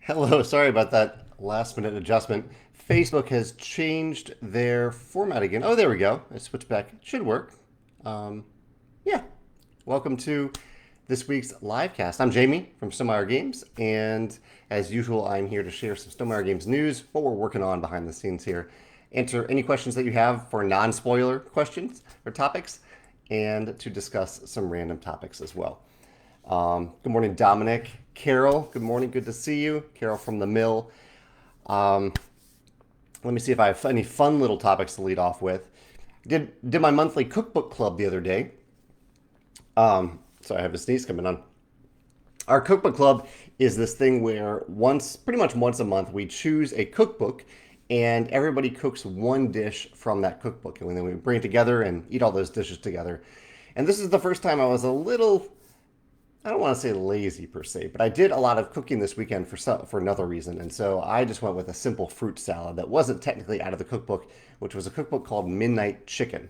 Hello, sorry about that last minute adjustment. Facebook has changed their format again. Oh, there we go. I switched back. Should work. Um, yeah. Welcome to this week's Livecast. I'm Jamey from Stonemaier Games, and as usual, I'm here to share some Stonemaier Games news, what we're working on behind the scenes here, answer any questions that you have for non-spoiler questions or topics, and to discuss some random topics as well. Good morning, Dominic. Carol, good morning. Good to see you. Carol from the Mill. Um, Let me see if I have any fun little topics to lead off with. Did my monthly cookbook club the other day. So I have a sneeze coming on. Our cookbook club is this thing where pretty much once a month, we choose a cookbook and everybody cooks one dish from that cookbook. And then we bring it together and eat all those dishes together. And this is the first time I was a little, I don't want to say lazy per se, but I did a lot of cooking this weekend for another reason. And so I just went with a simple fruit salad that wasn't technically out of the cookbook, which was a cookbook called Midnight Chicken.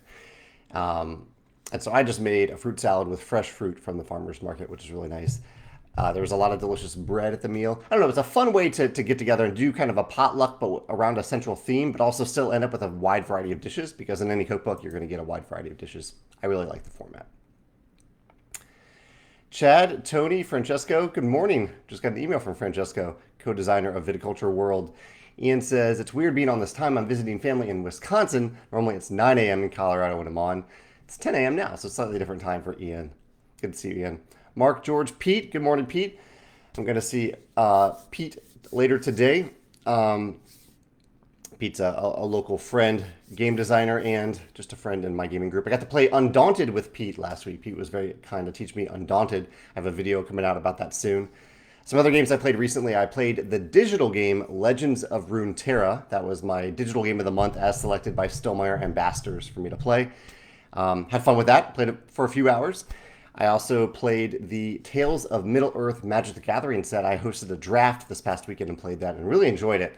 Um, and so I just made a fruit salad with fresh fruit from the farmer's market, which is really nice. There was a lot of delicious bread at the meal. I don't know, it's a fun way to get together and do kind of a potluck, but around a central theme, but also still end up with a wide variety of dishes, because in any cookbook, you're going to get a wide variety of dishes. I really like the format. Chad, Tony, Francesco, good morning. Just got an email from Francesco, co-designer of Viticulture World. Ian says, it's weird being on this time. I'm visiting family in Wisconsin. Normally it's 9 a.m. in Colorado when I'm on. It's 10 a.m. now, so it's slightly different time for Ian. Good to see you, Ian. Mark, George, Pete, good morning, Pete. I'm going to see Pete later today. Pete's a local friend, game designer, and just a friend in my gaming group. I got to play Undaunted with Pete last week. Pete was very kind to teach me Undaunted. I have a video coming out about that soon. Some other games I played recently. I played the digital game Legends of Runeterra. That was my digital game of the month as selected by Stonemaier ambassadors for me to play. Had fun with that. Played it for a few hours. I also played the Tales of Middle-earth Magic the Gathering set. I hosted a draft this past weekend and played that and really enjoyed it.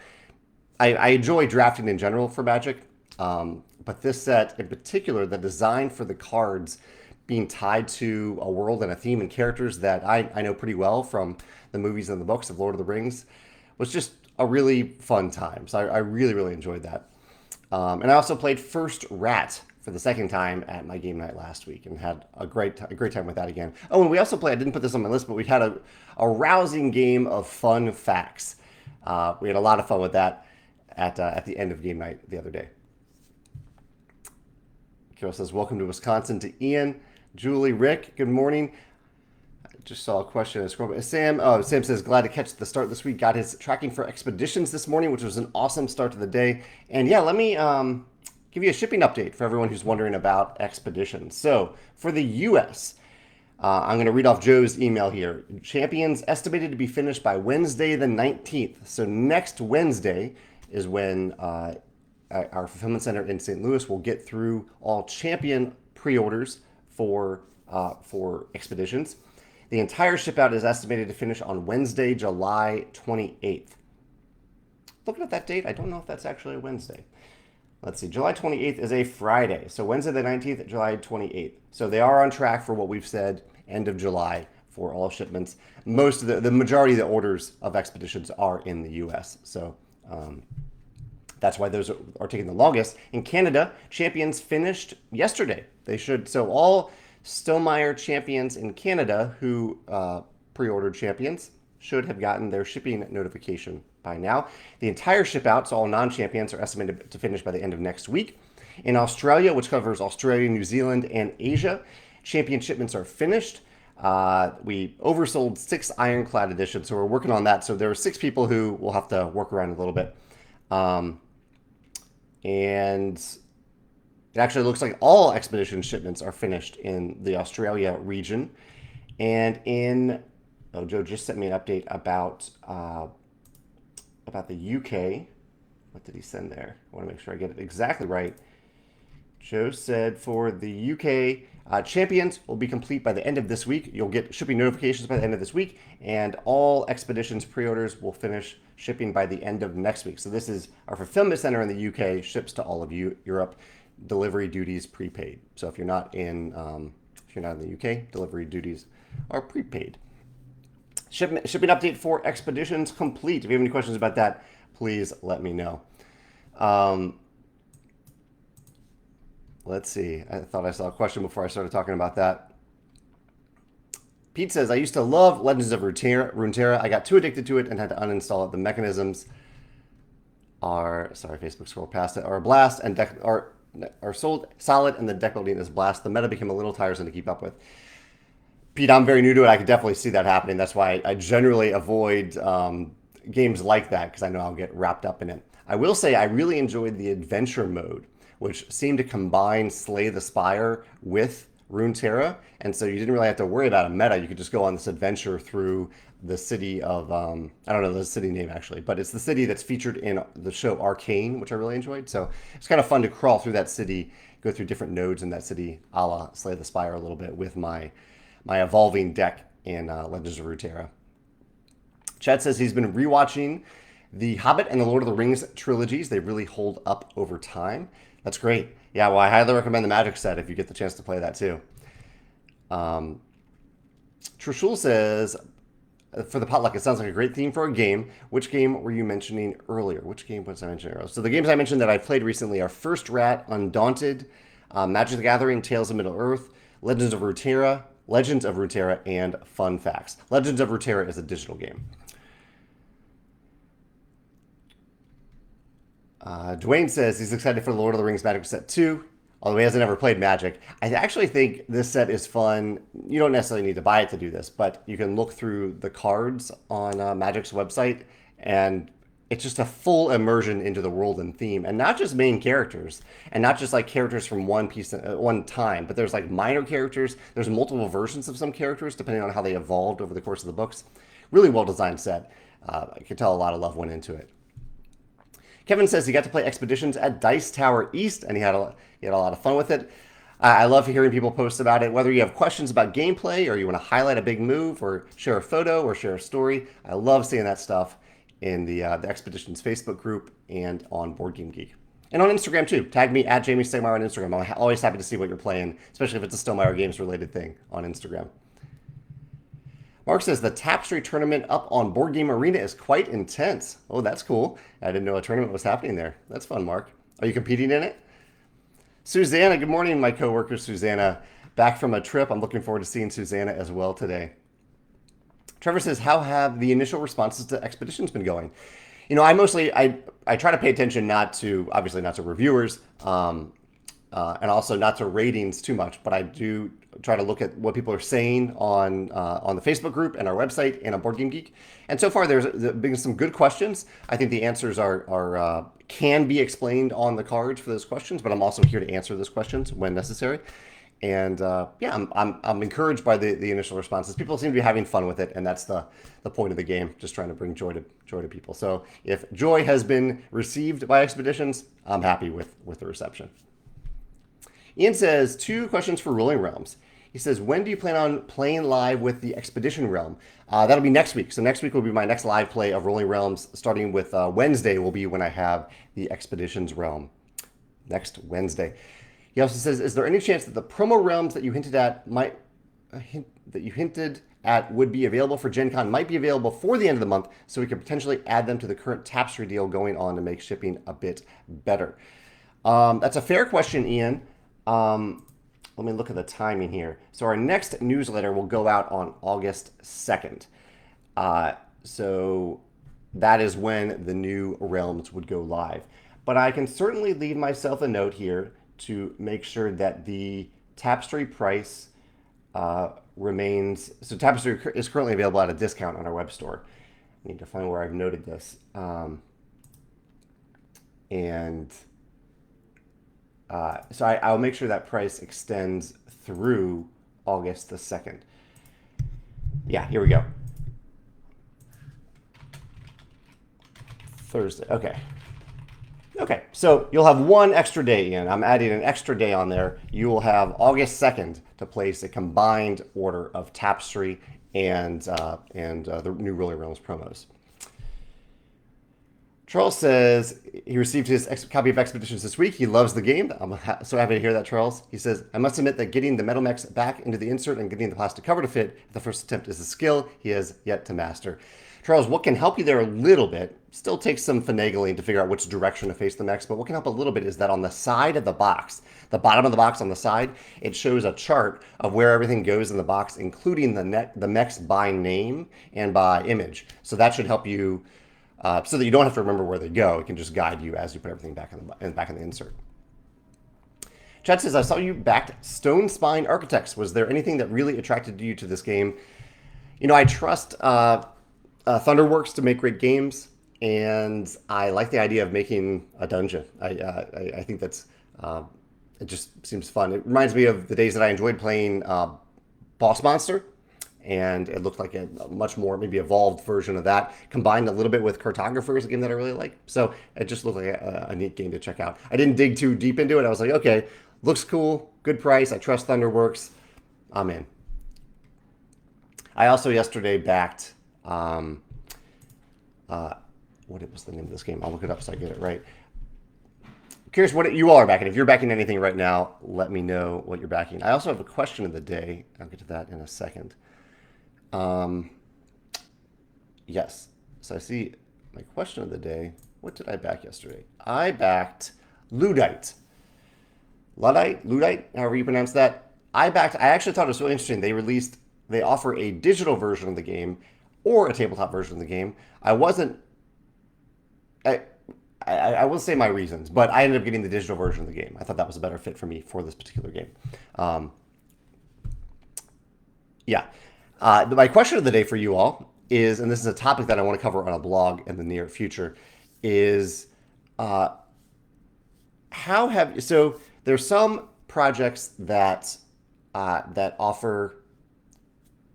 I enjoy drafting in general for Magic, but this set in particular, the design for the cards being tied to a world and a theme and characters that I know pretty well from the movies and the books of Lord of the Rings, was just a really fun time. So I really, really enjoyed that. And I also played First Rat for the second time at my game night last week and had a great time with that again. Oh, and we also played, I didn't put this on my list, but we had a rousing game of fun facts. We had a lot of fun with that at the end of game night the other day. Carol says, welcome to Wisconsin to Ian, Julie, Rick, good morning. I just saw a question. Sam says, glad to catch the start this week. Got his tracking for expeditions this morning, which was an awesome start to the day. And yeah, let me give you a shipping update for everyone who's wondering about expeditions. So for the U.S., I'm going to read off Joe's email here. Champions estimated to be finished by Wednesday the 19th. So next Wednesday is when our fulfillment center in St. Louis will get through all champion pre-orders for expeditions. The entire ship out is estimated to finish on Wednesday, July 28th. Looking at that date, I don't know if that's actually a Wednesday. Let's see, July 28th is a Friday. So Wednesday the 19th, July 28th. So they are on track for what we've said, end of July for all shipments. Most of the majority of the orders of expeditions are in the U.S. So that's why those are taking the longest. In Canada, champions finished yesterday. So all Stonemaier champions in Canada who pre-ordered champions should have gotten their shipping notification by now. The entire ship out, so all non-champions, are estimated to finish by the end of next week. In Australia, which covers Australia, New Zealand, and Asia, champion shipments are finished. We oversold 6 Ironclad editions, so we're working on that. So there are 6 people who will have to work around a little bit. And it actually looks like all expedition shipments are finished in the Australia region. And Joe just sent me an update about the UK. What did he send there? I want to make sure I get it exactly right. Joe said for the UK, champions will be complete by the end of this week. You'll get shipping notifications by the end of this week, and all expeditions pre-orders will finish shipping by the end of next week. So this is our fulfillment center in the UK, ships to all of Europe, delivery duties prepaid. So if you're not in the UK, delivery duties are prepaid. Shipping update for Expeditions complete. If you have any questions about that, please let me know. Let's see. I thought I saw a question before I started talking about that. Pete says, I used to love Legends of Runeterra. I got too addicted to it and had to uninstall it. The mechanisms are, sorry, Facebook scrolled past it, are a blast and are solid, and the deck building is blast. The meta became a little tiresome to keep up with. Pete, I'm very new to it. I could definitely see that happening. That's why I generally avoid games like that, because I know I'll get wrapped up in it. I will say I really enjoyed the adventure mode, which seemed to combine Slay the Spire with Runeterra, and so you didn't really have to worry about a meta. You could just go on this adventure through the city of, I don't know the city name actually, but it's the city that's featured in the show Arcane, which I really enjoyed. So it's kind of fun to crawl through that city, go through different nodes in that city, a la Slay the Spire a little bit with my evolving deck in Legends of Runeterra. Chad says he's been rewatching The Hobbit and the Lord of the Rings trilogies. They really hold up over time. That's great. Yeah, well, I highly recommend the Magic set if you get the chance to play that too. Trishul says, for the potluck, it sounds like a great theme for a game. Which game were you mentioning earlier? Which game was I mentioning earlier? So the games I mentioned that I've played recently are First Rat, Undaunted, Magic the Gathering, Tales of Middle-earth, Legends of Runeterra, and Fun Facts. Legends of Runeterra is a digital game. Dwayne says he's excited for the Lord of the Rings Magic set 2, although he hasn't ever played Magic. I actually think this set is fun. You don't necessarily need to buy it to do this, but you can look through the cards on Magic's website, and it's just a full immersion into the world and theme, and not just main characters, and not just like characters from one piece at one time, but there's like minor characters. There's multiple versions of some characters depending on how they evolved over the course of the books. Really well designed set. I can tell a lot of love went into it. Kevin says he got to play Expeditions at Dice Tower East, and he had a lot of fun with it. I love hearing people post about it. Whether you have questions about gameplay, or you want to highlight a big move, or share a photo, or share a story, I love seeing that stuff in the Expeditions Facebook group and on Board Game Geek. And on Instagram too. Tag me at Jamey Stegmaier on Instagram. I'm always happy to see what you're playing, especially if it's a Stegmaier Games related thing on Instagram. Mark says the Tapestry tournament up on Board Game Arena is quite intense. Oh, that's cool. I didn't know a tournament was happening there. That's fun, Mark. Are you competing in it? Susanna, good morning, my coworker Susanna. Back from a trip. I'm looking forward to seeing Susanna as well today. Trevor says, how have the initial responses to Expeditions been going? You know, I try to pay attention obviously not to reviewers, and also not to ratings too much, but I do try to look at what people are saying on the Facebook group and our website and on Board Game Geek. And so far, there's been some good questions. I think the answers can be explained on the cards for those questions, but I'm also here to answer those questions when necessary. And yeah, I'm encouraged by the initial responses. People seem to be having fun with it, and that's the point of the game, just trying to bring joy to people. So if joy has been received by Expeditions, I'm happy with the reception. Ian says, 2 questions for Rolling Realms. He says, when do you plan on playing live with the Expedition Realm? That'll be next week. So next week will be my next live play of Rolling Realms, starting with Wednesday will be when I have the Expeditions Realm. Next Wednesday. He also says, is there any chance that the promo realms that you hinted at would be available for Gen Con might be available for the end of the month, so we could potentially add them to the current Tapestry deal going on to make shipping a bit better? That's a fair question, Ian. Let me look at the timing here. So our next newsletter will go out on August 2nd. So that is when the new realms would go live. But I can certainly leave myself a note here to make sure that the Tapestry price remains. So Tapestry is currently available at a discount on our web store. I need to find where I've noted this. So I'll make sure that price extends through August the 2nd. Yeah, here we go. Thursday. Okay, so you'll have one extra day in. I'm adding an extra day on there. You will have August 2nd to place a combined order of Tapestry and the new Rolling Realms promos. Charles says he received his copy of Expeditions this week. He loves the game. I'm so happy to hear that, Charles. He says, I must admit that getting the metal mechs back into the insert and getting the plastic cover to fit at the first attempt is a skill he has yet to master. Charles, what can help you there a little bit, still takes some finagling to figure out which direction to face the mechs, but what can help a little bit is that on the side of the box, the bottom of the box on the side, it shows a chart of where everything goes in the box, including the mechs by name and by image. So that should help you so that you don't have to remember where they go. It can just guide you as you put everything back in the insert. Chad says, I saw you backed Stone Spine Architects. Was there anything that really attracted you to this game? You know, I trust Thunderworks to make great games, and I like the idea of making a dungeon. I think that's it just seems fun. It reminds me of the days that I enjoyed playing Boss Monster, and it looked like a much more maybe evolved version of that, combined a little bit with Cartographers, a game that I really like. So it just looked like a neat game to check out. I didn't dig too deep into it. I was like, okay, looks cool, good price. I trust Thunderworks. I'm in. I also yesterday backed, what was the name of this game? I'll look it up so I get it right. Curious what you all are backing. If you're backing anything right now, let me know what you're backing. I also have a question of the day. I'll get to that in a second. Yes. So I see my question of the day. What did I back yesterday? I backed Luddite. Luddite, however you pronounce that. I actually thought it was really interesting. They offer a digital version of the game or a tabletop version of the game. I will say my reasons, but I ended up getting the digital version of the game. I thought that was a better fit for me for this particular game. My question of the day for you all is, and this is a topic that I want to cover on a blog in the near future, is so there's some projects that offer.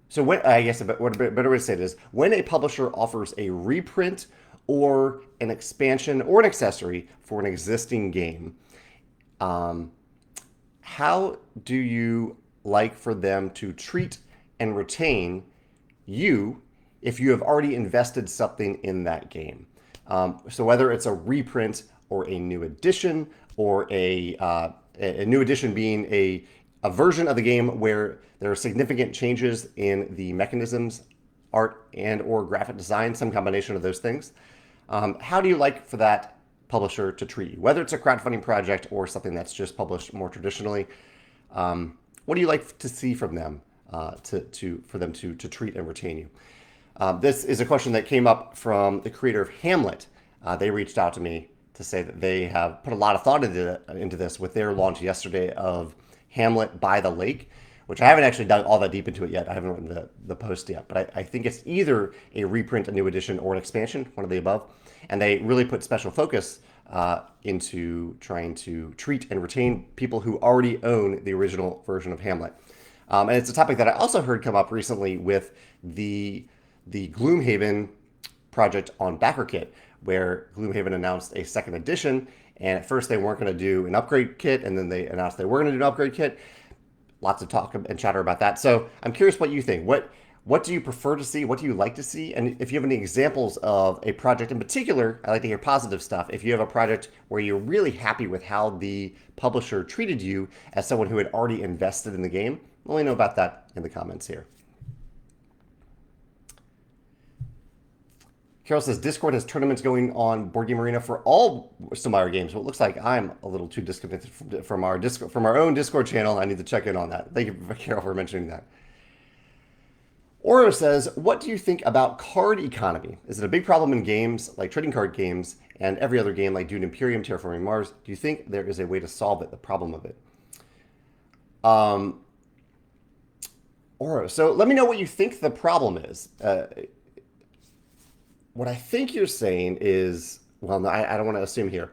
So when I guess what a better way to say it is, when a publisher offers a reprint or an expansion or an accessory for an existing game, how do you like for them to treat and retain you if you have already invested something in that game? So whether it's a reprint or a new edition, or a new edition being a version of the game where there are significant changes in the mechanisms, art, and or graphic design, some combination of those things. How do you like for that publisher to treat you? Whether it's a crowdfunding project or something that's just published more traditionally, what do you like to see from them for them to treat and retain you? This is a question that came up from the creator of Hamlet. They reached out to me to say that they have put a lot of thought into this with their launch yesterday of Hamlet by the Lake, which I haven't actually done all that deep into it yet. I haven't written the post yet, but I think it's either a reprint, a new edition, or an expansion, one of the above. And they really put special focus into trying to treat and retain people who already own the original version of Hamlet. And it's a topic that I also heard come up recently with the Gloomhaven project on BackerKit, where Gloomhaven announced a second edition, and at first they weren't going to do an upgrade kit, and then they announced they were going to do an upgrade kit. Lots of talk and chatter about that. So I'm curious what you think. What do you prefer to see? What do you like to see? And if you have any examples of a project in particular, I like to hear positive stuff. If you have a project where you're really happy with how the publisher treated you as someone who had already invested in the game, let me know about that in the comments here. Carol says Discord has tournaments going on Board Game Arena for all Stonemaier games. Well, it looks like I'm a little too disconnected from our own Discord channel. I need to check in on that. Thank you, Carol, for mentioning that. Oro says, what do you think about card economy? Is it a big problem in games like trading card games and every other game like Dune Imperium, Terraforming Mars? Do you think there is a way to solve it, the problem of it? Oro, so let me know what you think the problem is. What I think you're saying is, well, no, I don't want to assume here.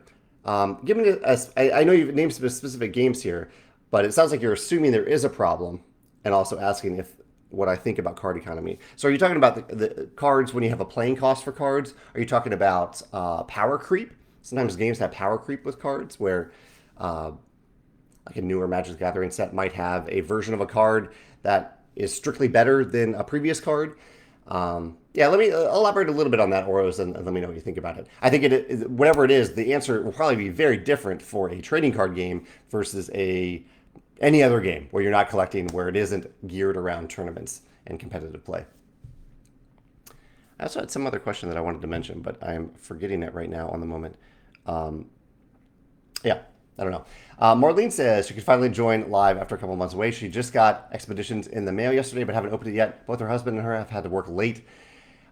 Give me I know you've named some specific games here, but it sounds like you're assuming there is a problem and also asking what I think about card economy. So are you talking about the cards when you have a playing cost for cards? Are you talking about power creep? Sometimes games have power creep with cards where like a newer Magic the Gathering set might have a version of a card that is strictly better than a previous card. Yeah, let me elaborate a little bit on that, Oros, and let me know what you think about it. I think whatever it is, the answer will probably be very different for a trading card game versus any other game where you're not collecting, where it isn't geared around tournaments and competitive play. I also had some other question that I wanted to mention, but I'm forgetting it right now on the moment. Yeah, I don't know. Marlene says she could finally join live after a couple months away. She just got Expeditions in the mail yesterday, but haven't opened it yet. Both her husband and her have had to work late.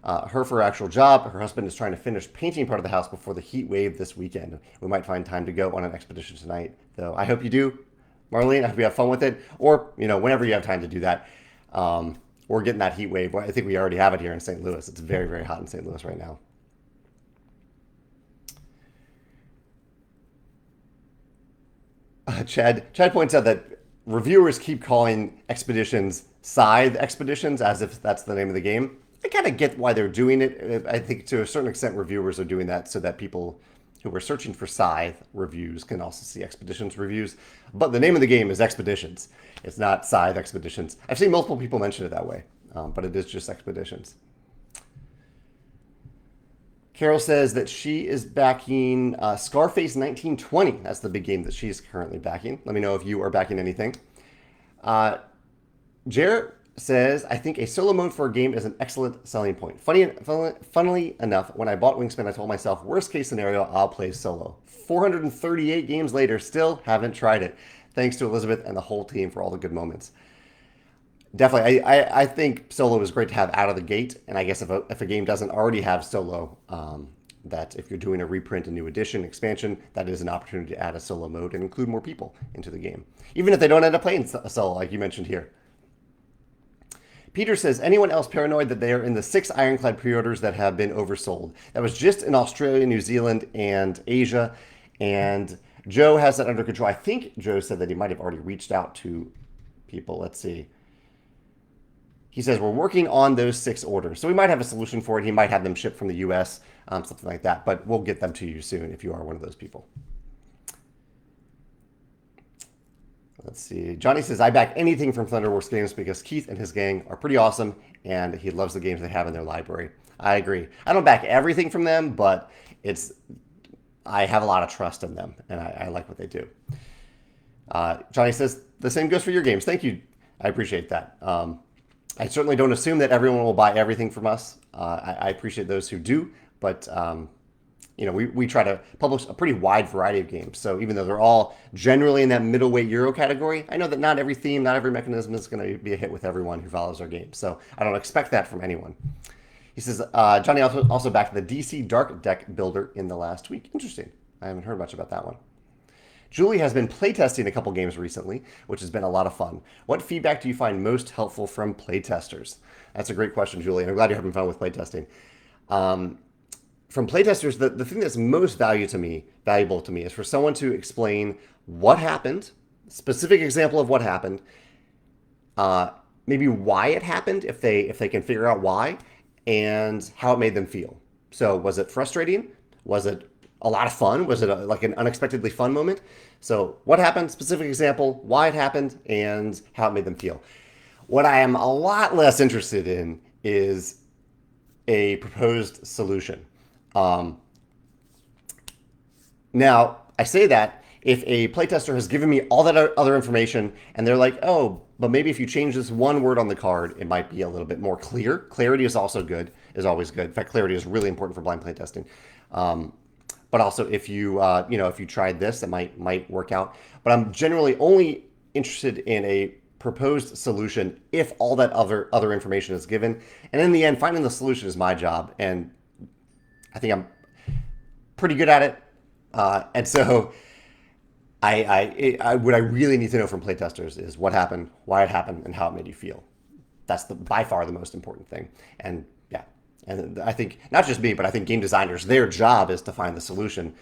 Her for her actual job. Her husband is trying to finish painting part of the house before the heat wave this weekend. We might find time to go on an expedition tonight, though. I hope you do, Marlene. I hope you have fun with it, or whenever you have time to do that. We're getting that heat wave. I think we already have it here in St. Louis. It's very, very hot in St. Louis right now. Chad points out that reviewers keep calling expeditions Scythe Expeditions as if that's the name of the game. I kind of get why they're doing it. I think to a certain extent reviewers are doing that so that people who are searching for Scythe reviews can also see Expeditions reviews. But the name of the game is Expeditions. It's not Scythe Expeditions. I've seen multiple people mention it that way, but it is just Expeditions. Carol says that she is backing Scarface 1920. That's the big game that she's currently backing. Let me know if you are backing anything. Jarrett says, I think a solo mode for a game is an excellent selling point. Funnily enough, when I bought Wingspan, I told myself, worst case scenario, I'll play solo. 438 games later, still haven't tried it. Thanks to Elizabeth and the whole team for all the good moments. Definitely, I think solo is great to have out of the gate, and I guess if a game doesn't already have solo, that if you're doing a reprint, a new edition, expansion, that is an opportunity to add a solo mode and include more people into the game. Even if they don't end up playing solo, like you mentioned here. Peter says, anyone else paranoid that they are in the 6 Ironclad pre-orders that have been oversold? That was just in Australia, New Zealand, and Asia. And Joe has that under control. I think Joe said that he might have already reached out to people. Let's see. He says, we're working on those 6 orders. So we might have a solution for it. He might have them shipped from the U.S., something like that. But we'll get them to you soon if you are one of those people. Let's see. Johnny says, I back anything from Thunderworks Games because Keith and his gang are pretty awesome, and he loves the games they have in their library. I agree. I don't back everything from them, but I have a lot of trust in them, and I like what they do. Johnny says, the same goes for your games. Thank you. I appreciate that. I certainly don't assume that everyone will buy everything from us. I appreciate those who do, but we try to publish a pretty wide variety of games. So even though they're all generally in that middleweight Euro category, I know that not every theme, not every mechanism is going to be a hit with everyone who follows our game. So I don't expect that from anyone. He says, Johnny also backed the DC Dark Deck Builder in the last week. Interesting. I haven't heard much about that one. Julie has been playtesting a couple games recently, which has been a lot of fun. What feedback do you find most helpful from playtesters? That's a great question, Julie, and I'm glad you're having fun with playtesting. From playtesters, the thing that's most valuable to me is for someone to explain what happened, specific example of what happened, maybe why it happened, if they can figure out why, and how it made them feel. So was it frustrating? Was it a lot of fun? Was it like an unexpectedly fun moment? So what happened, specific example, why it happened, and how it made them feel. What I am a lot less interested in is a proposed solution. Now, I say that if a playtester has given me all that other information and they're like, oh, but maybe if you change this one word on the card, it might be a little bit more clear. Clarity is also good, is always good. In fact, clarity is really important for blind playtesting. But also if you, if you tried this, it might work out. But I'm generally only interested in a proposed solution if all that other information is given. And in the end, finding the solution is my job. And I think I'm pretty good at it. And so what I really need to know from playtesters is what happened, why it happened, and how it made you feel. That's by far the most important thing. And yeah, and I think not just me, but I think game designers, their job is to find the solution.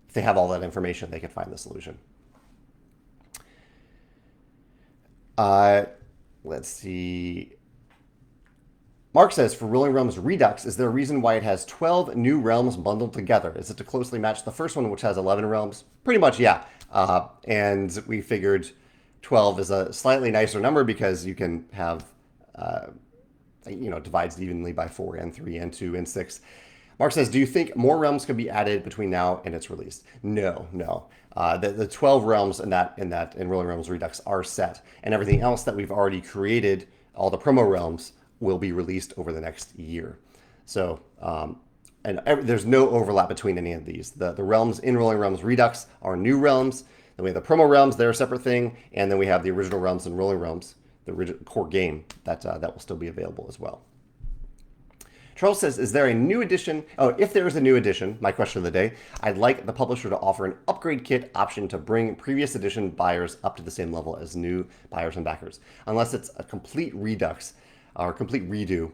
If they have all that information, they can find the solution. Let's see. Mark says, for Rolling Realms Redux, is there a reason why it has 12 new realms bundled together? Is it to closely match the first one, which has 11 realms? Pretty much, yeah. And we figured 12 is a slightly nicer number because you can have divides evenly by 4 and 3 and 2 and 6. Mark says, do you think more realms could be added between now and its release? No. The 12 realms in Rolling Realms Redux are set, and everything else that we've already created, all the promo realms, will be released over the next year. So, there's no overlap between any of these. The realms in Rolling Realms Redux are new realms. Then we have the promo realms; they're a separate thing, and then we have the original realms in Rolling Realms, the original core game that will still be available as well. Charles says, is there a new edition? Oh, if there is a new edition, my question of the day, I'd like the publisher to offer an upgrade kit option to bring previous edition buyers up to the same level as new buyers and backers. Unless it's a complete redux or complete redo.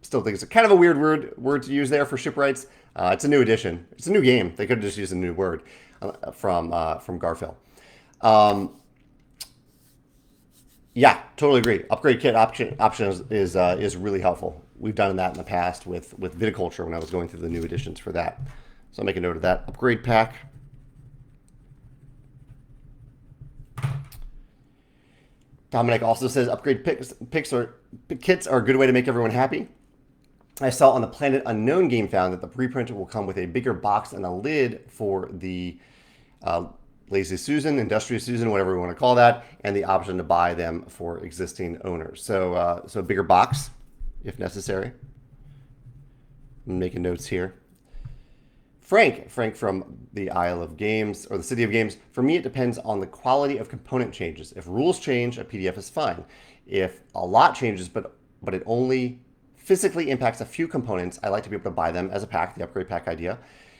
Still think it's kind of a weird word to use there for shipwrights. It's a new edition. It's a new game. They could have just used a new word from Garfield. Yeah, totally agree. Upgrade kit option is really helpful. We've done that in the past with Viticulture when I was going through the new editions for that. So I'll make a note of that. Upgrade pack. Dominic also says upgrade kits are a good way to make everyone happy. I saw on the Planet Unknown game found that the preprint will come with a bigger box and a lid for the Lazy Susan, Industrious Susan, whatever we want to call that, and the option to buy them for existing owners. So a bigger box, if necessary. I'm making notes here. Frank from the Isle of Games, or the City of Games. For me, it depends on the quality of component changes. If rules change, a PDF is fine. If a lot changes, but it only physically impacts a few components, I like to be able to buy them as a pack, the upgrade pack idea.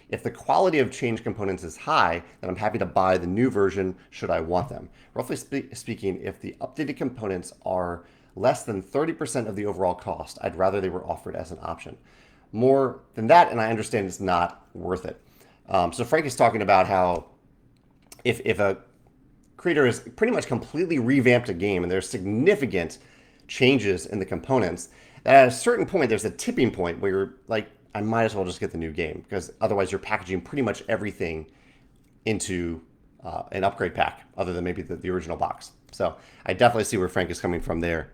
If the quality of change components is high, then I'm happy to buy the new version should I want them. Roughly speaking, if the updated components are less than 30% of the overall cost, I'd rather they were offered as an option. More than that, and I understand it's not worth it. So Frank is talking about how if a creator has pretty much completely revamped a game and there's significant changes in the components, that at a certain point there's a tipping point where you're like, I might as well just get the new game, because otherwise you're packaging pretty much everything into an upgrade pack other than maybe the original box. So I definitely see where Frank is coming from there.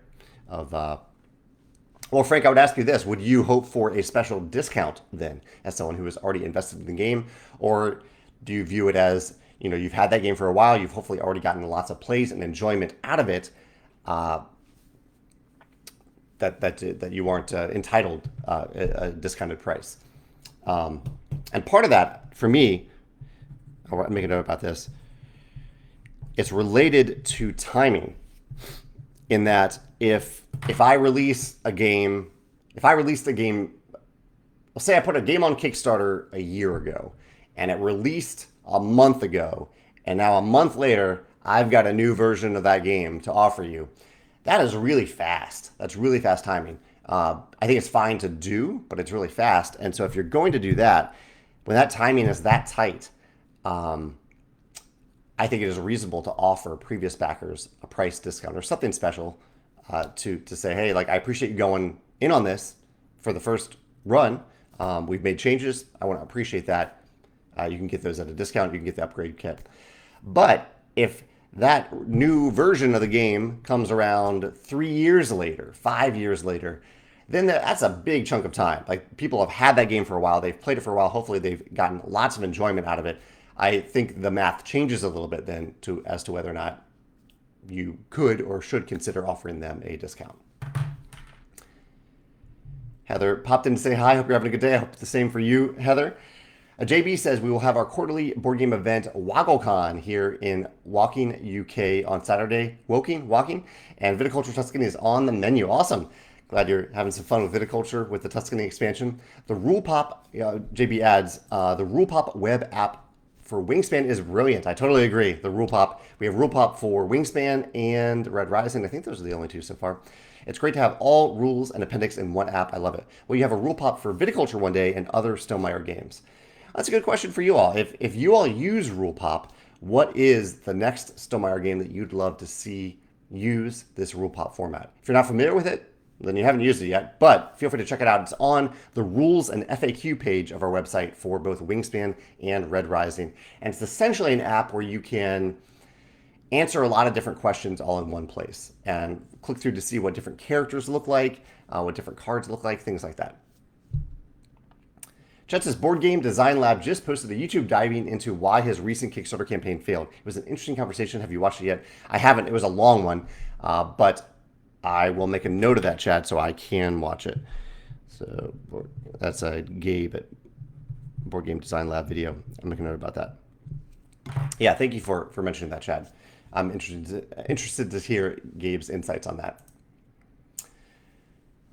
Well, Frank, I would ask you this. Would you hope for a special discount then as someone who has already invested in the game? Or do you view it as, you've had that game for a while, you've hopefully already gotten lots of plays and enjoyment out of it, that you aren't entitled a discounted price? And part of that, for me, I'll make a note about this, it's related to timing, in that if I released a game, let's say I put a game on Kickstarter a year ago and it released a month ago, and now a month later, I've got a new version of that game to offer you. That is really fast. That's really fast timing. I think it's fine to do, but it's really fast. And so if you're going to do that, when that timing is that tight, I think it is reasonable to offer previous backers a price discount or something special to say, hey, I appreciate you going in on this for the first run. We've made changes. I want to appreciate that. You can get those at a discount. You can get the upgrade kit. But if that new version of the game comes around 3 years later, 5 years later, then that's a big chunk of time. People have had that game for a while. They've played it for a while. Hopefully they've gotten lots of enjoyment out of it. I think the math changes a little bit then as to whether or not you could or should consider offering them a discount. Heather popped in to say hi. Hope you're having a good day. I hope it's the same for you, Heather. JB says we will have our quarterly board game event, WoggleCon, here in Woking, UK on Saturday. Woking, and Viticulture Tuscany is on the menu. Awesome. Glad you're having some fun with Viticulture with the Tuscany expansion. The Rule Pop, JB adds, the Rule Pop web app for Wingspan is brilliant. I totally agree. The Rule Pop. We have Rule Pop for Wingspan and Red Rising. I think those are the only two so far. It's great to have all rules and appendix in one app. I love it. Well, you have a Rule Pop for Viticulture one day and other Stonemaier games. That's a good question for you all. If you all use Rule Pop, what is the next Stonemaier game that you'd love to see use this Rule Pop format? If you're not familiar with it, then you haven't used it yet, but feel free to check it out. It's on the rules and FAQ page of our website for both Wingspan and Red Rising. And it's essentially an app where you can answer a lot of different questions all in one place and click through to see what different characters look like, what different cards look like, things like that. Chet says, Board Game Design Lab just posted a YouTube diving into why his recent Kickstarter campaign failed. It was an interesting conversation. Have you watched it yet? I haven't. It was a long one, but I will make a note of that, Chad, so I can watch it. So that's a Gabe at Board Game Design Lab video. I'm making a note about that. Yeah, thank you for mentioning that, Chad. I'm interested to hear Gabe's insights on that.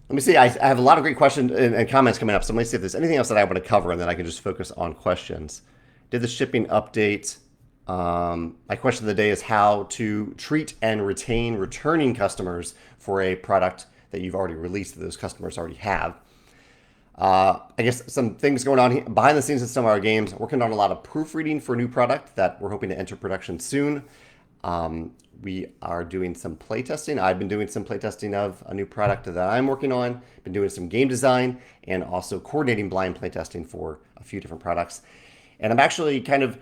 Let me see. I have a lot of great questions and comments coming up. So let me see if there's anything else that I want to cover, and then I can just focus on questions. Did the shipping update? My question of the day is how to treat and retain returning customers for a product that you've already released that those customers already have. I guess some things going on behind the scenes in some of our games. Working on a lot of proofreading for a new product that we're hoping to enter production soon. We are doing some playtesting. I've been doing some playtesting of a new product that I'm working on. Been doing some game design and also coordinating blind playtesting for a few different products. And I'm actually kind of,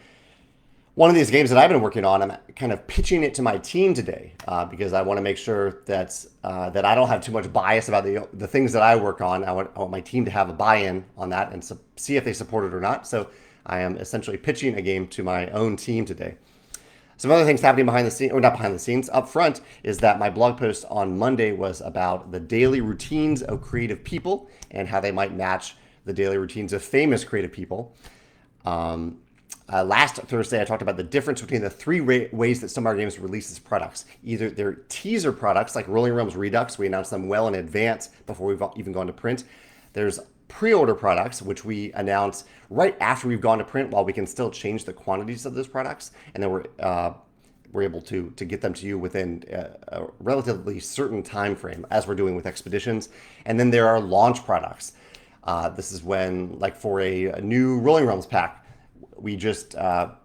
one of these games that I've been working on, I'm kind of pitching it to my team today because I want to make sure that I don't have too much bias about the things that I work on. I want my team to have a buy-in on that and see if they support it or not. So I am essentially pitching a game to my own team today. Some other things happening behind the scenes, or not behind the scenes, up front, is that my blog post on Monday was about the daily routines of creative people and how they might match the daily routines of famous creative people. Last Thursday, I talked about the difference between the three ways that some of our games release as products. Either they're teaser products, like Rolling Realms Redux. We announced them well in advance before we've even gone to print. There's pre-order products, which we announce right after we've gone to print while we can still change the quantities of those products. And then we're able to get them to you within a relatively certain time frame, as we're doing with Expeditions. And then there are launch products. This is when, like for a new Rolling Realms pack, we just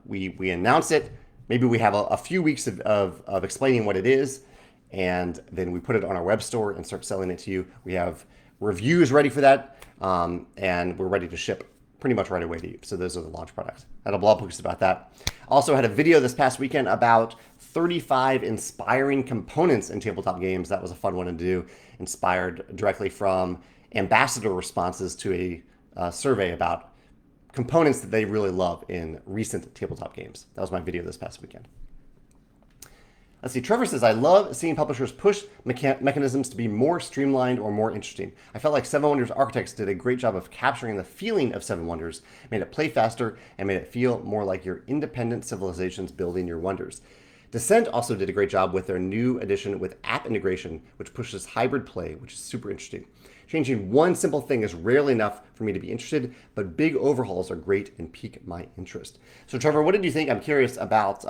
we announce it. Maybe we have a few weeks of explaining what it is, and then we put it on our web store and start selling it to you. We have reviews ready for that, and we're ready to ship pretty much right away to you. So those are the launch products. I had a blog post about that. Also had a video this past weekend about 35 inspiring components in tabletop games. That was a fun one to do, inspired directly from ambassador responses to a survey about components that they really love in recent tabletop games. That was my video this past weekend. Let's see, Trevor says, I love seeing publishers push mechanisms to be more streamlined or more interesting. I felt like Seven Wonders Architects did a great job of capturing the feeling of Seven Wonders, made it play faster, and made it feel more like your independent civilizations building your wonders. Descent also did a great job with their new edition with app integration, which pushes hybrid play, which is super interesting. Changing one simple thing is rarely enough for me to be interested, but big overhauls are great and pique my interest. So Trevor, what did you think? I'm curious about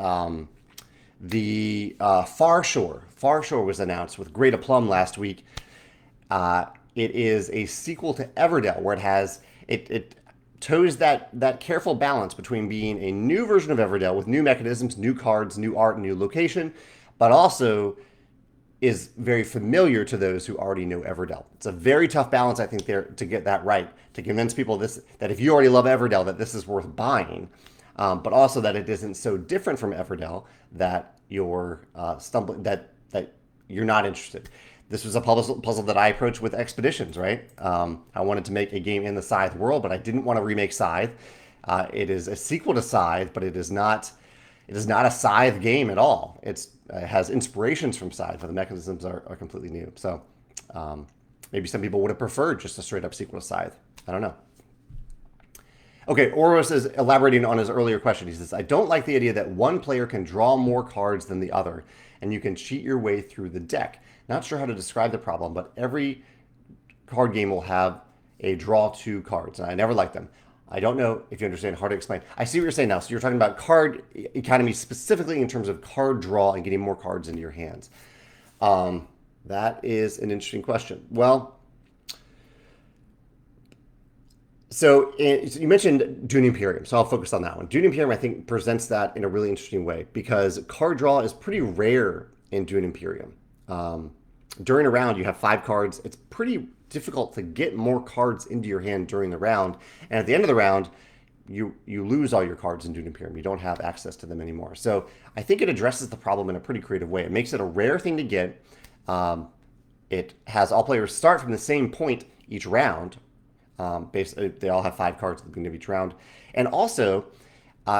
the Far Shore. Far Shore was announced with great aplomb last week. It is a sequel to Everdell, where it toes that careful balance between being a new version of Everdell with new mechanisms, new cards, new art, new location, but also is very familiar to those who already know Everdell. It's a very tough balance, I think, there to get that right, to convince people that if you already love Everdell, that this is worth buying, but also that it isn't so different from Everdell that you're stumbling, that you're not interested. This was a puzzle that I approached with Expeditions, right? I wanted to make a game in the Scythe world, but I didn't want to remake Scythe. It is a sequel to Scythe, but it is not a Scythe game at all. It has inspirations from Scythe, but the mechanisms are completely new. So maybe some people would have preferred just a straight up sequel to Scythe. I don't know. Okay, Oros is elaborating on his earlier question. He says, I don't like the idea that one player can draw more cards than the other, and you can cheat your way through the deck. Not sure how to describe the problem, but every card game will have a draw two cards, and I never like them. I don't know if you understand, hard to explain. I see what you're saying now. So you're talking about card economy specifically in terms of card draw and getting more cards into your hands. That is an interesting question. Well, so you mentioned Dune Imperium, so I'll focus on that one. Dune Imperium, I think, presents that in a really interesting way because card draw is pretty rare in Dune Imperium. During a round, you have 5 cards. It's pretty difficult to get more cards into your hand during the round. And at the end of the round, you lose all your cards in Dune Imperium. You don't have access to them anymore. So I think it addresses the problem in a pretty creative way. It makes it a rare thing to get. It has all players start from the same point each round. Basically, they all have 5 cards at the beginning of each round. And also,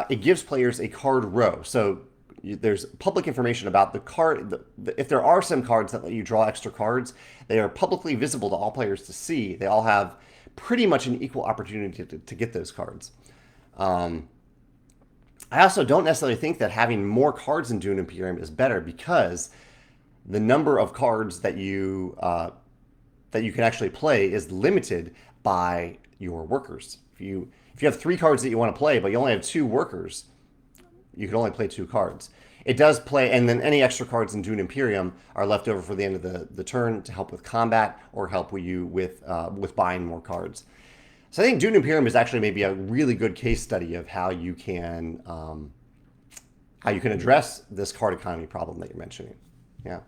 it gives players a card row. So there's public information about the card. If there are some cards that let you draw extra cards, they are publicly visible to all players to see. They all have pretty much an equal opportunity to get those cards. I also don't necessarily think that having more cards in Dune Imperium is better, because the number of cards that you can actually play is limited by your workers. If you have 3 cards that you want to play, but you only have 2 workers, you can only play 2 cards. It does play, and then any extra cards in Dune Imperium are left over for the end of the turn to help with combat or help you with buying more cards. So I think Dune Imperium is actually maybe a really good case study of how you can address this card economy problem that you're mentioning. Yeah.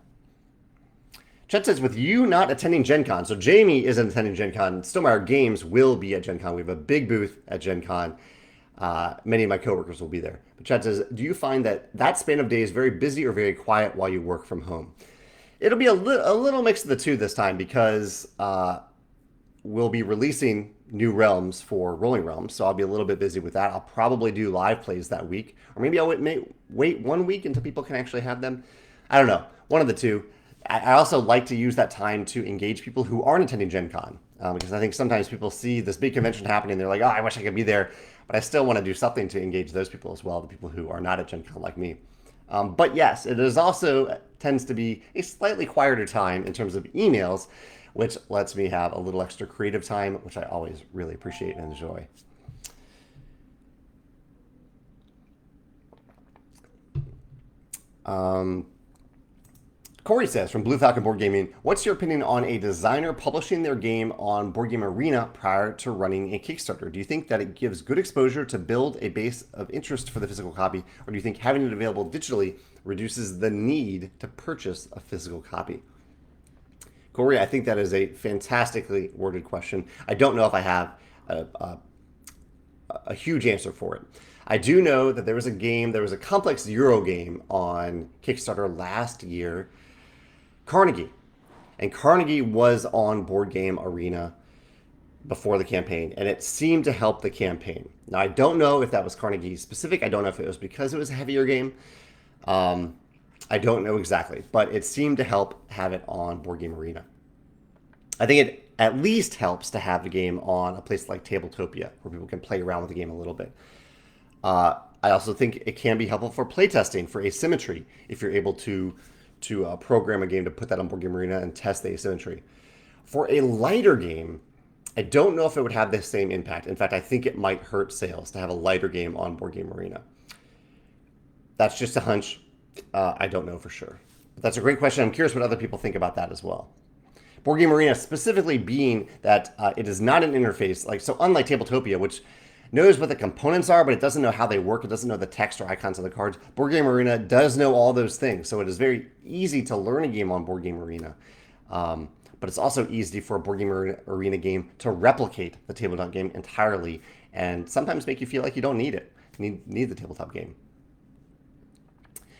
Chet says, with you not attending Gen Con, so Jamey isn't attending Gen Con, Stonemaier Games will be at Gen Con. We have a big booth at Gen Con. Many of my coworkers will be there. But Chet says, do you find that span of days very busy or very quiet while you work from home? It'll be a little mix of the two this time, because we'll be releasing new realms for Rolling Realms, so I'll be a little bit busy with that. I'll probably do live plays that week, or maybe I'll wait 1 week until people can actually have them. I don't know. One of the two. I also like to use that time to engage people who aren't attending Gen Con, because I think sometimes people see this big convention happening and they're like, oh, I wish I could be there, but I still want to do something to engage those people as well, the people who are not at Gen Con like me. But yes, it is also tends to be a slightly quieter time in terms of emails, which lets me have a little extra creative time, which I always really appreciate and enjoy. Corey says, from Blue Falcon Board Gaming, what's your opinion on a designer publishing their game on Board Game Arena prior to running a Kickstarter? Do you think that it gives good exposure to build a base of interest for the physical copy, or do you think having it available digitally reduces the need to purchase a physical copy? Corey, I think that is a fantastically worded question. I don't know if I have a huge answer for it. I do know that there was a complex Euro game on Kickstarter last year, Carnegie. And Carnegie was on Board Game Arena before the campaign, and it seemed to help the campaign. Now, I don't know if that was Carnegie specific. I don't know if it was because it was a heavier game. I don't know exactly, but it seemed to help have it on Board Game Arena. I think it at least helps to have the game on a place like Tabletopia, where people can play around with the game a little bit. I also think it can be helpful for playtesting, for asymmetry, if you're able to program a game to put that on Board Game Arena and test the asymmetry. For a lighter game, I don't know if it would have the same impact. In fact, I think it might hurt sales to have a lighter game on Board Game Arena. That's just a hunch. I don't know for sure. But that's a great question. I'm curious what other people think about that as well. Board Game Arena specifically being that it is not an interface, so unlike Tabletopia, which knows what the components are, but it doesn't know how they work. It doesn't know the text or icons on the cards. Board Game Arena does know all those things, so it is very easy to learn a game on Board Game Arena. But it's also easy for a Board Game Arena game to replicate the tabletop game entirely, and sometimes make you feel like you don't need it. You need the tabletop game.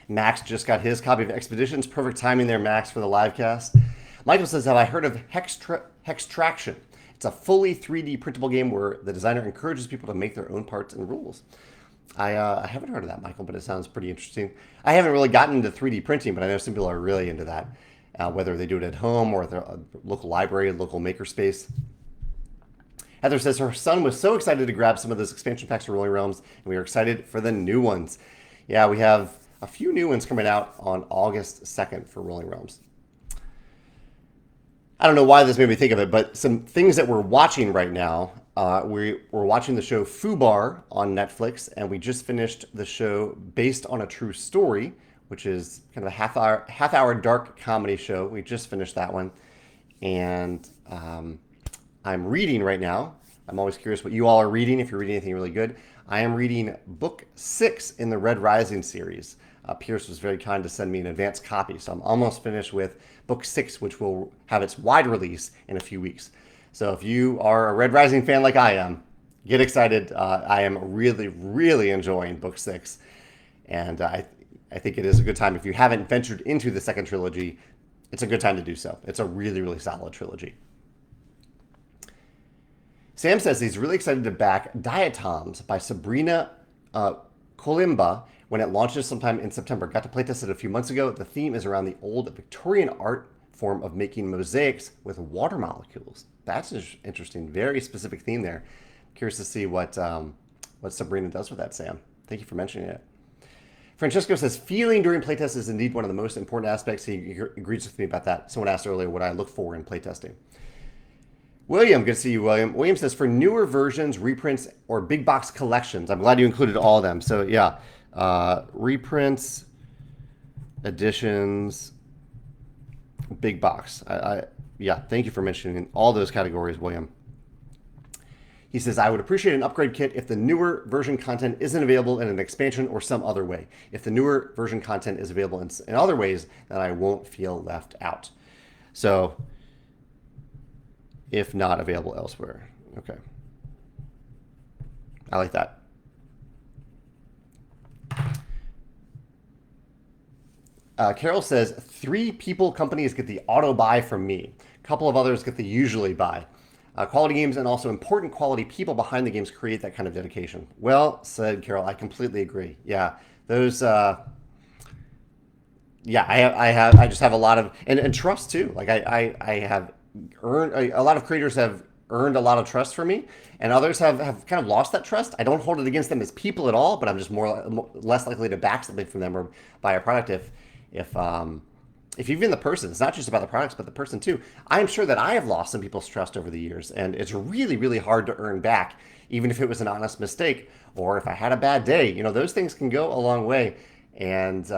Max just got his copy of Expeditions. Perfect timing there, Max, for the live cast. Michael says, have I heard of Hex Traction? It's a fully 3D printable game where the designer encourages people to make their own parts and rules. I haven't heard of that, Michael, but it sounds pretty interesting. I haven't really gotten into 3D printing, but I know some people are really into that, whether they do it at home or at their local library, local makerspace. Heather says her son was so excited to grab some of those expansion packs for Rolling Realms, and we are excited for the new ones. Yeah, we have a few new ones coming out on August 2nd for Rolling Realms. I don't know why this made me think of it, but some things that we're watching right now. We're watching the show Fubar on Netflix, and we just finished the show Based on a True Story, which is kind of a half-hour dark comedy show. We just finished that one, and I'm reading right now. I'm always curious what you all are reading, if you're reading anything really good. I am reading book 6 in the Red Rising series. Pierce was very kind to send me an advanced copy, so I'm almost finished with book 6, which will have its wide release in a few weeks. So if you are a Red Rising fan like I am, get excited. I am really, really enjoying book 6, and I think it is a good time. If you haven't ventured into the second trilogy, it's a good time to do so. It's a really, really solid trilogy. Sam says he's really excited to back Diatoms by Sabrina Kolimba when it launches sometime in September. Got to playtest it a few months ago. The theme is around the old Victorian art form of making mosaics with water molecules. That's an interesting, very specific theme there. Curious to see what Sabrina does with that, Sam. Thank you for mentioning it. Francesco says, feeling during playtest is indeed one of the most important aspects. He agrees with me about that. Someone asked earlier what I look for in playtesting. William, good to see you, William. William says, for newer versions, reprints, or big box collections. I'm glad you included all of them. So, yeah, reprints, editions, big box. Yeah, thank you for mentioning all those categories, William. He says, I would appreciate an upgrade kit if the newer version content isn't available in an expansion or some other way. If the newer version content is available in other ways, then I won't feel left out. So, if not available elsewhere. Okay. I like that. Carol says, 3 people companies get the auto buy from me. A couple of others get the usually buy. Quality games and also important quality people behind the games create that kind of dedication. Well said, Carol. I completely agree. Yeah, those. I just have a lot of and trust too. Like I have earned a lot of creators have earned a lot of trust from me, and others have kind of lost that trust. I don't hold it against them as people at all, but I'm just less likely to back something from them or buy a product if even the person, it's not just about the products, but the person too. I'm sure that I have lost some people's trust over the years, and it's really, really hard to earn back, even if it was an honest mistake or if I had a bad day. You know, those things can go a long way, and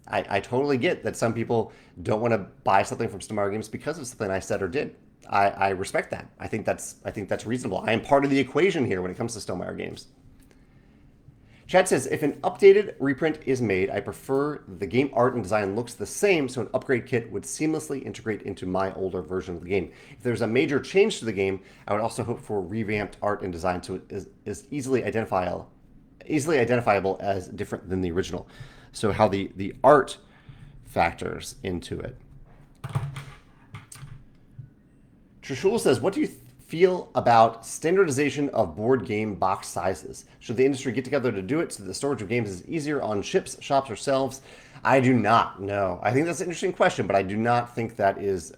I totally get that some people don't want to buy something from Stonemaier Games because of something I said or did. I respect that. I think that's reasonable. I am part of the equation here when it comes to Stonemaier Games. Chad says, if an updated reprint is made, I prefer the game art and design looks the same, so an upgrade kit would seamlessly integrate into my older version of the game. If there's a major change to the game, I would also hope for revamped art and design so it is easily identifiable as different than the original. So how the art factors into it. Trishul says, what do you feel about standardization of board game box sizes? Should the industry get together to do it so that the storage of games is easier on ships, shops, or shelves? I do not know. I think that's an interesting question, but I do not think that is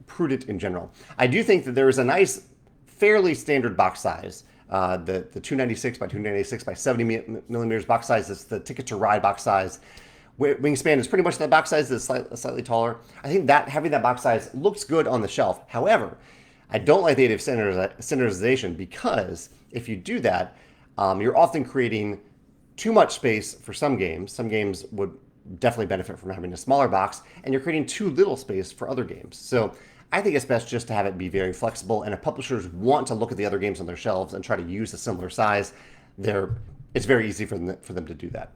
prudent in general. I do think that there is a nice, fairly standard box size. The 296 by 296 by 70 millimeters box size. That's the Ticket to Ride box size. Wingspan is pretty much the box size. It's slightly taller. I think that having that box size looks good on the shelf. However, I don't like the idea of standardization because if you do that, you're often creating too much space for some games. Some games would definitely benefit from having a smaller box, and you're creating too little space for other games. So I think it's best just to have it be very flexible, and if publishers want to look at the other games on their shelves and try to use a similar size, it's very easy for them to do that.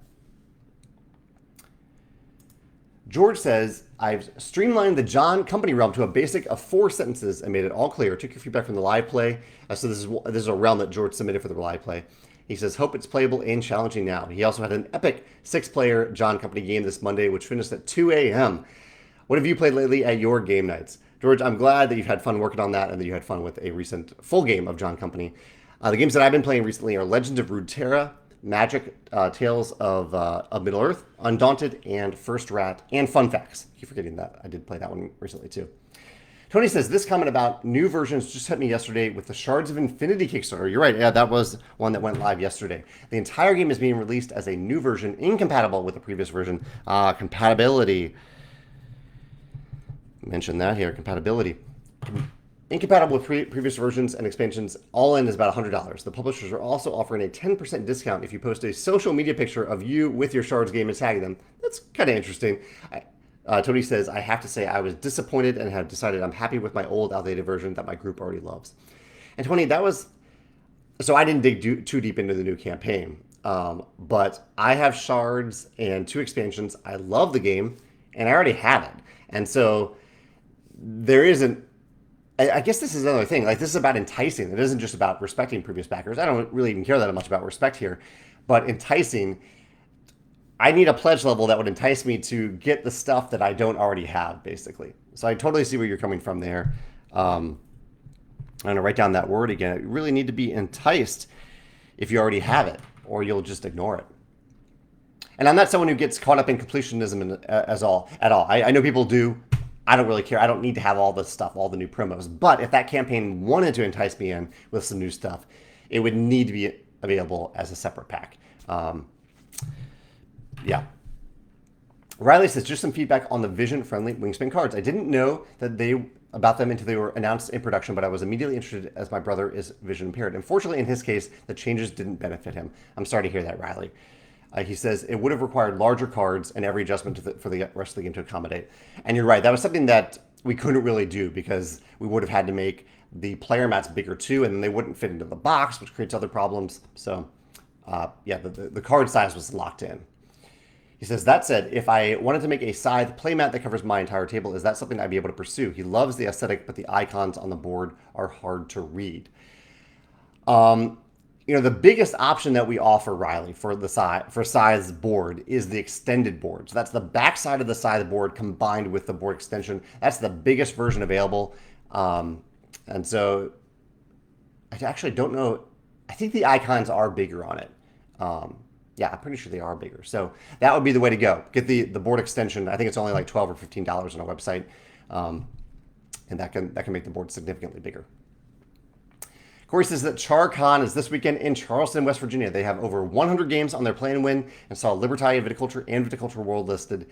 George says, I've streamlined the John Company realm to a basic of 4 sentences and made it all clear. Took your feedback from the live play. So this is a realm that George submitted for the live play. He says, hope it's playable and challenging now. He also had an epic 6-player John Company game this Monday, which finished at 2 a.m. What have you played lately at your game nights? George, I'm glad that you've had fun working on that and that you had fun with a recent full game of John Company. The games that I've been playing recently are Legends of Runeterra, Magic, Tales of Middle-earth, Undaunted, and First Rat, and Fun Facts. Keep forgetting that. I did play that one recently, too. Tony says, this comment about new versions just hit me yesterday with the Shards of Infinity Kickstarter. You're right. Yeah, that was one that went live yesterday. The entire game is being released as a new version, incompatible with the previous version. Compatibility. Mention that here. Compatibility. Incompatible with previous versions and expansions, all in is about $100. The publishers are also offering a 10% discount if you post a social media picture of you with your Shards game and tag them. That's kind of interesting. Tony says, I have to say I was disappointed and have decided I'm happy with my old outdated version that my group already loves. And Tony, so I didn't dig too deep into the new campaign, but I have Shards and 2 expansions. I love the game, and I already have it. And so there isn't, I guess this is another thing. Like, this is about enticing. It isn't just about respecting previous backers. I don't really even care that much about respect here. But enticing, I need a pledge level that would entice me to get the stuff that I don't already have, basically. So I totally see where you're coming from there. I'm going to write down that word again. You really need to be enticed if you already have it, or you'll just ignore it. And I'm not someone who gets caught up in completionism at all. I know people do. I don't really care. I don't need to have all this stuff, all the new promos. But if that campaign wanted to entice me in with some new stuff, it would need to be available as a separate pack. Yeah. Riley says, just some feedback on the vision-friendly Wingspan cards. I didn't know about them until they were announced in production, but I was immediately interested as my brother is vision impaired. Unfortunately, in his case, the changes didn't benefit him. I'm sorry to hear that, Riley. He says, it would have required larger cards and every adjustment for the rest of the game to accommodate. And you're right, that was something that we couldn't really do because we would have had to make the player mats bigger too, and then they wouldn't fit into the box, which creates other problems. So, yeah, the card size was locked in. He says, that said, if I wanted to make a scythe playmat that covers my entire table, is that something I'd be able to pursue? He loves the aesthetic, but the icons on the board are hard to read. The biggest option that we offer, Riley, for Scythe's board is the extended board. So that's the back side of the Scythe board combined with the board extension. That's the biggest version available. And so I actually don't know. I think the icons are bigger on it. Yeah, I'm pretty sure they are bigger. So that would be the way to go. Get the board extension. I think it's only like $12 or $15 on our website. And that can make the board significantly bigger. Corey says that CharCon is this weekend in Charleston, West Virginia. They have over 100 games on their Play and Win and saw Libertalia Viticulture and Viticulture World listed.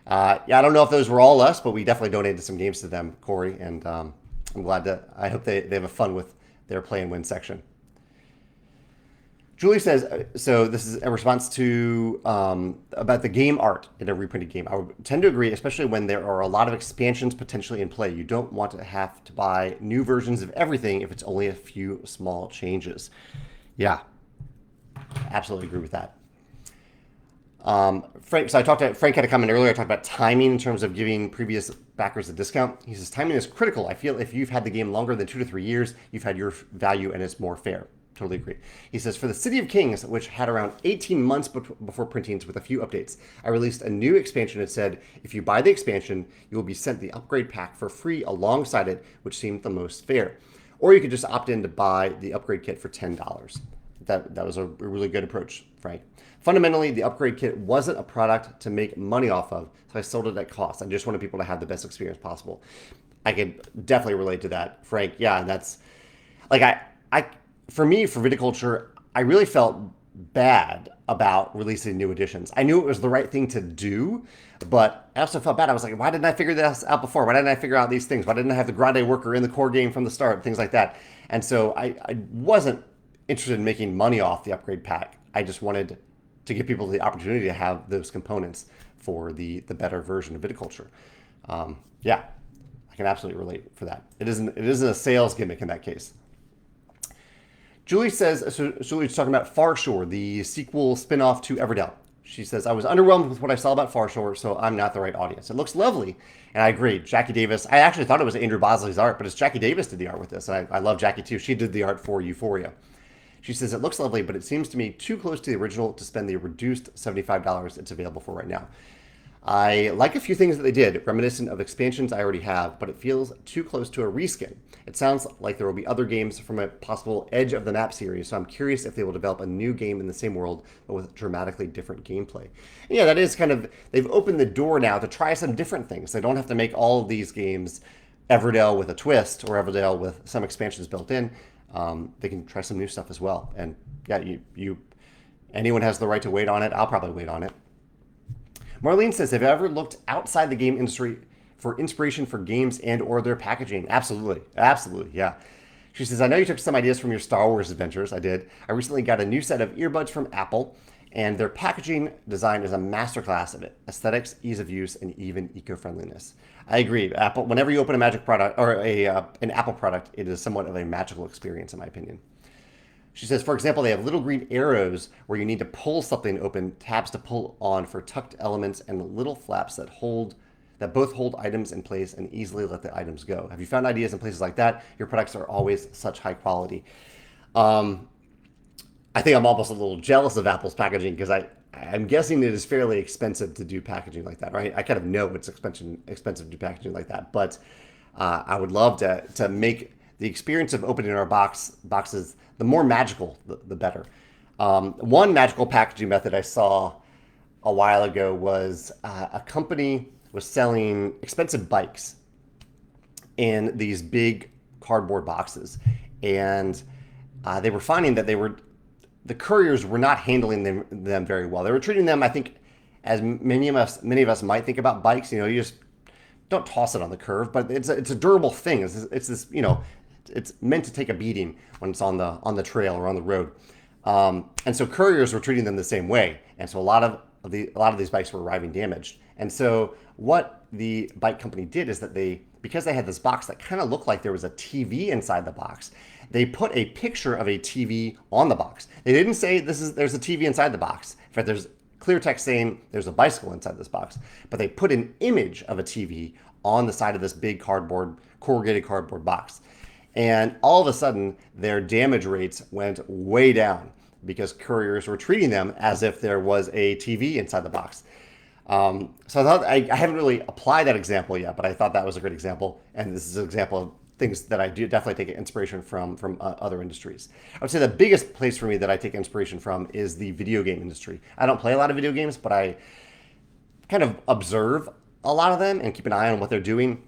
Yeah, I don't know if those were all us, but we definitely donated some games to them, Corey. And I'm glad I hope they have a fun with their Play and Win section. Julie says, so this is a response to about the game art in a reprinted game. I would tend to agree, especially when there are a lot of expansions potentially in play. You don't want to have to buy new versions of everything if it's only a few small changes. Yeah, absolutely agree with that. Frank, so Frank had a comment earlier. I talked about timing in terms of giving previous backers a discount. He says, timing is critical. I feel if you've had the game longer than 2 to 3 years, you've had your value and it's more fair. Totally agree. He says, for the City of Kings, which had around 18 months before printings with a few updates, I released a new expansion that said, if you buy the expansion, you will be sent the upgrade pack for free alongside it, which seemed the most fair. Or you could just opt in to buy the upgrade kit for $10. That was a really good approach, Frank. Fundamentally, the upgrade kit wasn't a product to make money off of, so I sold it at cost. I just wanted people to have the best experience possible. I could definitely relate to that, Frank. Yeah, and that's, like, for me, for viticulture, I really felt bad about releasing new editions. I knew it was the right thing to do, but I also felt bad. I was like, why didn't I figure this out before? Why didn't I figure out these things? Why didn't I have the grande worker in the core game from the start? Things like that. And so I wasn't interested in making money off the upgrade pack. I just wanted to give people the opportunity to have those components for the better version of viticulture. Yeah, I can absolutely relate for that. It isn't a sales gimmick in that case. Julie says, so Julie's talking about Farshore, the sequel spin-off to Everdell. She says, I was underwhelmed with what I saw about Farshore, so I'm not the right audience. It looks lovely, and I agree. Jackie Davis, I actually thought it was Andrew Bosley's art, but it's Jackie Davis did the art with this, and I love Jackie too. She did the art for Euphoria. She says, it looks lovely, but it seems to me too close to the original to spend the reduced $75 it's available for right now. I like a few things that they did, reminiscent of expansions I already have, but it feels too close to a reskin. It sounds like there will be other games from a possible Edge of the Map series, so I'm curious if they will develop a new game in the same world, but with dramatically different gameplay. And yeah, that is kind of, they've opened the door now to try some different things. They don't have to make all of these games Everdell with a twist or Everdell with some expansions built in. They can try some new stuff as well. And yeah, anyone has the right to wait on it. I'll probably wait on it. Marlene says, have you ever looked outside the game industry for inspiration for games and or their packaging? Absolutely. Absolutely, yeah. She says, I know you took some ideas from your Star Wars adventures. I did. I recently got a new set of earbuds from Apple, and their packaging design is a masterclass of it. Aesthetics, ease of use, and even eco-friendliness. I agree. Apple, whenever you open a Magic product or an Apple product, it is somewhat of a magical experience, in my opinion. She says, for example, they have little green arrows where you need to pull something open, tabs to pull on for tucked elements, and little flaps that both hold items in place and easily let the items go. Have you found ideas in places like that? Your products are always such high quality. I think I'm almost a little jealous of Apple's packaging because I I'm guessing it is fairly expensive to do packaging like that, right? I kind of know it's expensive to do packaging like that, but I would love to make the experience of opening our boxes the more magical, the better. One magical packaging method I saw a while ago was a company was selling expensive bikes in these big cardboard boxes, and they were finding that the couriers were not handling them very well. They were treating them, I think, as many of us might think about bikes. You just don't toss it on the curb, but it's a durable thing. It's this, it's meant to take a beating when it's on the trail or on the road. And so couriers were treating them the same way, and so a lot of these bikes were arriving damaged. And so what the bike company did is that because they had this box that kind of looked like there was a TV inside the box, they put a picture of a TV on the box. They didn't say there's a TV inside the box. In fact, there's clear text saying there's a bicycle inside this box, but they put an image of a TV on the side of this big corrugated cardboard box. And all of a sudden, their damage rates went way down because couriers were treating them as if there was a TV inside the box. So I thought I haven't really applied that example yet, but I thought that was a great example. And this is an example of things that I do definitely take inspiration from other industries. I would say the biggest place for me that I take inspiration from is the video game industry. I don't play a lot of video games, but I kind of observe a lot of them and keep an eye on what they're doing,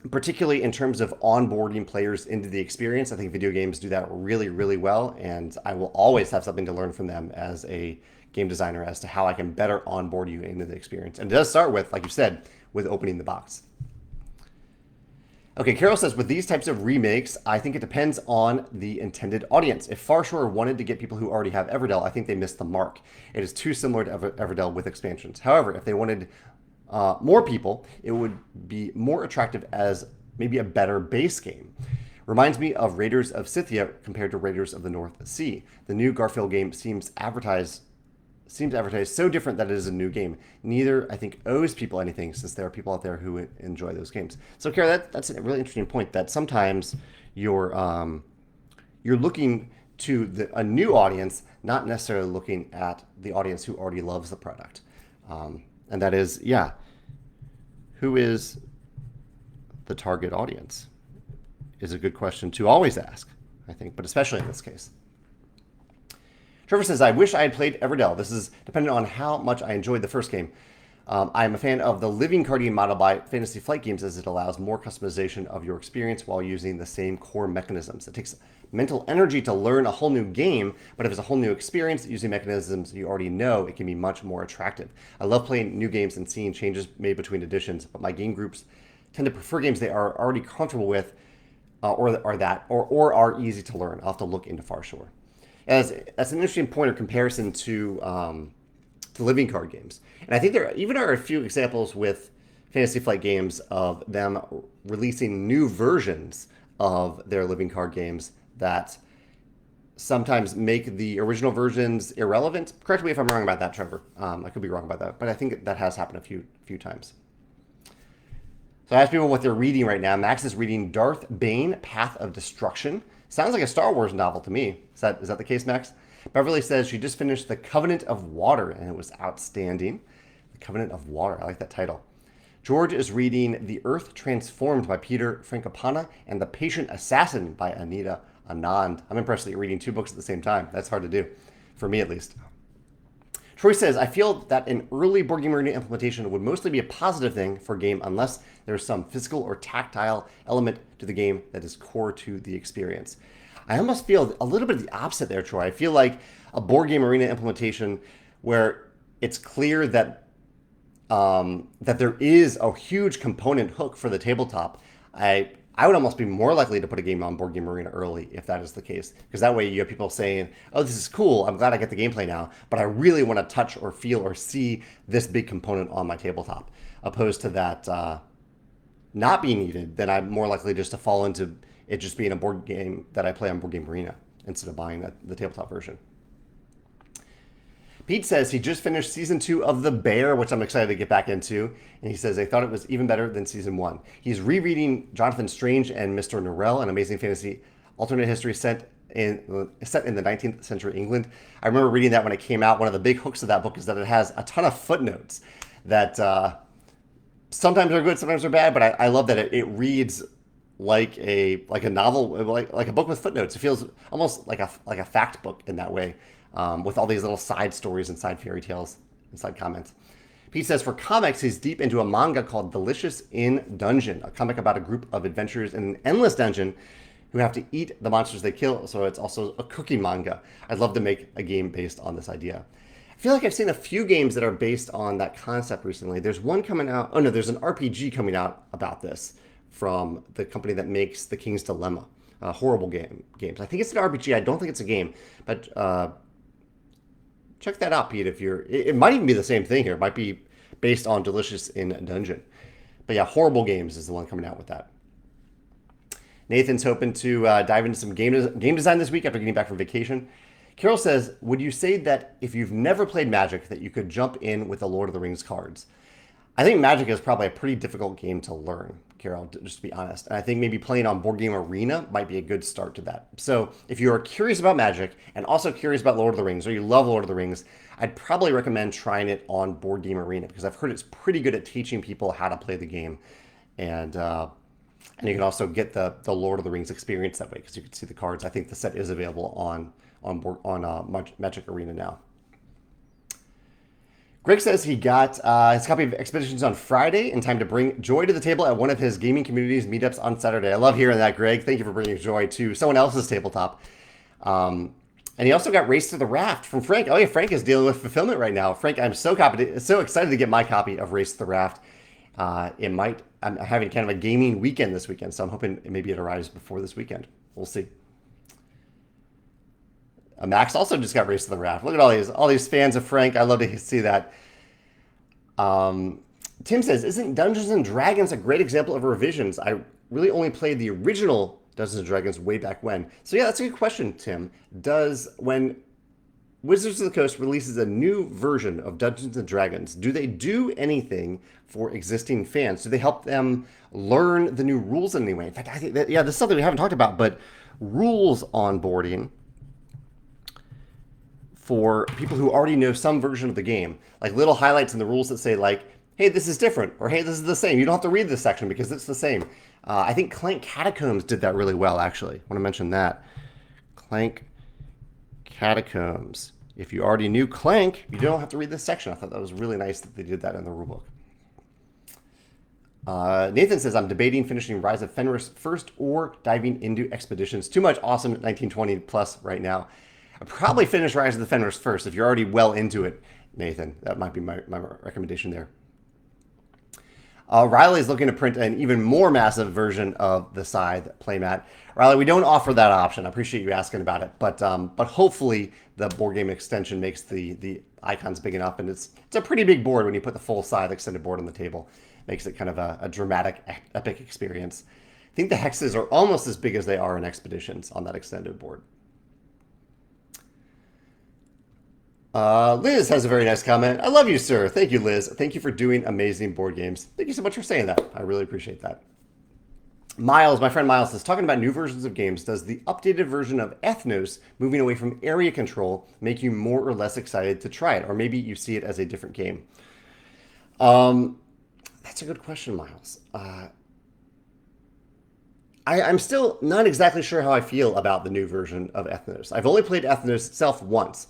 particularly in terms of onboarding players into the experience. I think video games do that really, really well, and I will always have something to learn from them as a game designer as to how I can better onboard you into the experience. And it does start with, like you said, with opening the box. Okay, Carol says, with these types of remakes, I think it depends on the intended audience. If Farshore wanted to get people who already have Everdell, I think they missed the mark. It is too similar to Everdell with expansions. However, if they wanted more people, it would be more attractive as maybe a better base game. Reminds me of Raiders of Scythia compared to Raiders of the North Sea. The new Garfield game seems advertised so different that it is a new game. Neither, I think, owes people anything, since there are people out there who enjoy those games. So, Kara, that's a really interesting point, that sometimes you're looking to a new audience, not necessarily looking at the audience who already loves the product. And that is, who is the target audience? Is a good question to always ask, I think, but especially in this case. Trevor says, I wish I had played Everdell. This is dependent on how much I enjoyed the first game. I am a fan of the living card game model by Fantasy Flight Games, as it allows more customization of your experience while using the same core mechanisms. It takes mental energy to learn a whole new game, but if it's a whole new experience using mechanisms you already know, it can be much more attractive. I love playing new games and seeing changes made between editions, but my game groups tend to prefer games they are already comfortable with, or are easy to learn. I'll have to look into Farshore. That's an interesting point of comparison to living card games. And I think there even are a few examples with Fantasy Flight Games of them releasing new versions of their living card games that sometimes make the original versions irrelevant. Correct me if I'm wrong about that, Trevor. I could be wrong about that, but I think that has happened a few times. So I asked people what they're reading right now. Max is reading Darth Bane, Path of Destruction. Sounds like a Star Wars novel to me. Is that the case, Max? Beverly says she just finished The Covenant of Water, and it was outstanding. The Covenant of Water. I like that title. George is reading The Earth Transformed by Peter Frankopana and The Patient Assassin by Anita Anand. I'm impressed that you're reading two books at the same time. That's hard to do, for me at least. Troy says, I feel that an early Board Game Arena implementation would mostly be a positive thing for a game unless there's some physical or tactile element to the game that is core to the experience. I almost feel a little bit of the opposite there, Troy. I feel like a Board Game Arena implementation where it's clear that that there is a huge component hook for the tabletop. I would almost be more likely to put a game on Board Game Arena early if that is the case, because that way you have people saying, oh, this is cool, I'm glad I get the gameplay now, but I really want to touch or feel or see this big component on my tabletop. Opposed to that not being needed, then I'm more likely just to fall into it just being a board game that I play on Board Game Arena instead of buying the tabletop version. Pete says he just finished Season 2 of The Bear, which I'm excited to get back into. And he says they thought it was even better than Season 1. He's rereading Jonathan Strange and Mr. Norrell, an amazing fantasy alternate history set set in the 19th century England. I remember reading that when it came out. One of the big hooks of that book is that it has a ton of footnotes that sometimes are good, sometimes are bad, but I love that it reads like a novel, like a book with footnotes. It feels almost like a fact book in that way, with all these little side stories and side fairy tales and side comments. Pete says, for comics, he's deep into a manga called Delicious in Dungeon, a comic about a group of adventurers in an endless dungeon who have to eat the monsters they kill, so it's also a cooking manga. I'd love to make a game based on this idea. I feel like I've seen a few games that are based on that concept recently. There's one coming out, oh no, there's an RPG coming out about this from the company that makes The King's Dilemma. Horrible games. I think it's an RPG, I don't think it's a game, but check that out, Pete, if you're... It might even be the same thing here. It might be based on Delicious in Dungeon. But yeah, Horrible Games is the one coming out with that. Nathan's hoping to dive into some game design this week after getting back from vacation. Carol says, would you say that if you've never played Magic, that you could jump in with the Lord of the Rings cards? I think Magic is probably a pretty difficult game to learn, Carol, just to be honest. And I think maybe playing on Board Game Arena might be a good start to that. So if you are curious about Magic and also curious about Lord of the Rings, or you love Lord of the Rings, I'd probably recommend trying it on Board Game Arena, because I've heard it's pretty good at teaching people how to play the game. And you can also get the Lord of the Rings experience that way, because you can see the cards. I think the set is available on Magic Arena now. Greg says he got his copy of Expeditions on Friday in time to bring joy to the table at one of his gaming community's meetups on Saturday. I love hearing that, Greg. Thank you for bringing joy to someone else's tabletop. And he also got Race to the Raft from Frank. Oh yeah, Frank is dealing with fulfillment right now. Frank, I'm so excited to get my copy of Race to the Raft. I'm having kind of a gaming weekend this weekend, so I'm hoping maybe it arrives before this weekend. We'll see. Max also just got Race to the Raft. Look at all these fans of Frank. I love to see that. Tim says, isn't Dungeons and Dragons a great example of revisions? I really only played the original Dungeons and Dragons way back when. So yeah, that's a good question, Tim. When Wizards of the Coast releases a new version of Dungeons and Dragons, do they do anything for existing fans? Do they help them learn the new rules in any way? In fact, I think that, yeah, this is something we haven't talked about, but rules onboarding for people who already know some version of the game, like little highlights in the rules that say like, hey, this is different, or hey, this is the same. You don't have to read this section because it's the same. I think Clank Catacombs did that really well, actually. I want to mention that. Clank Catacombs. If you already knew Clank, you don't have to read this section. I thought that was really nice that they did that in the rulebook. Nathan says, I'm debating finishing Rise of Fenris first or diving into Expeditions. Too much awesome 1920 plus right now. I'd probably finish Rise of the Fenris first. If you're already well into it, Nathan, that might be my recommendation there. Riley's looking to print an even more massive version of the Scythe playmat. Riley, we don't offer that option. I appreciate you asking about it, but hopefully the board game extension makes the icons big enough, and it's a pretty big board when you put the full Scythe extended board on the table. Makes it kind of a dramatic, epic experience. I think the hexes are almost as big as they are in Expeditions on that extended board. Liz has a very nice comment. I love you, sir. Thank you, Liz. Thank you for doing amazing board games. Thank you so much for saying that. I really appreciate that. Miles, my friend Miles, is talking about new versions of games. Does the updated version of Ethnos, moving away from area control, make you more or less excited to try it? Or maybe you see it as a different game? That's a good question, Miles. I'm still not exactly sure how I feel about the new version of Ethnos. I've only played Ethnos itself once.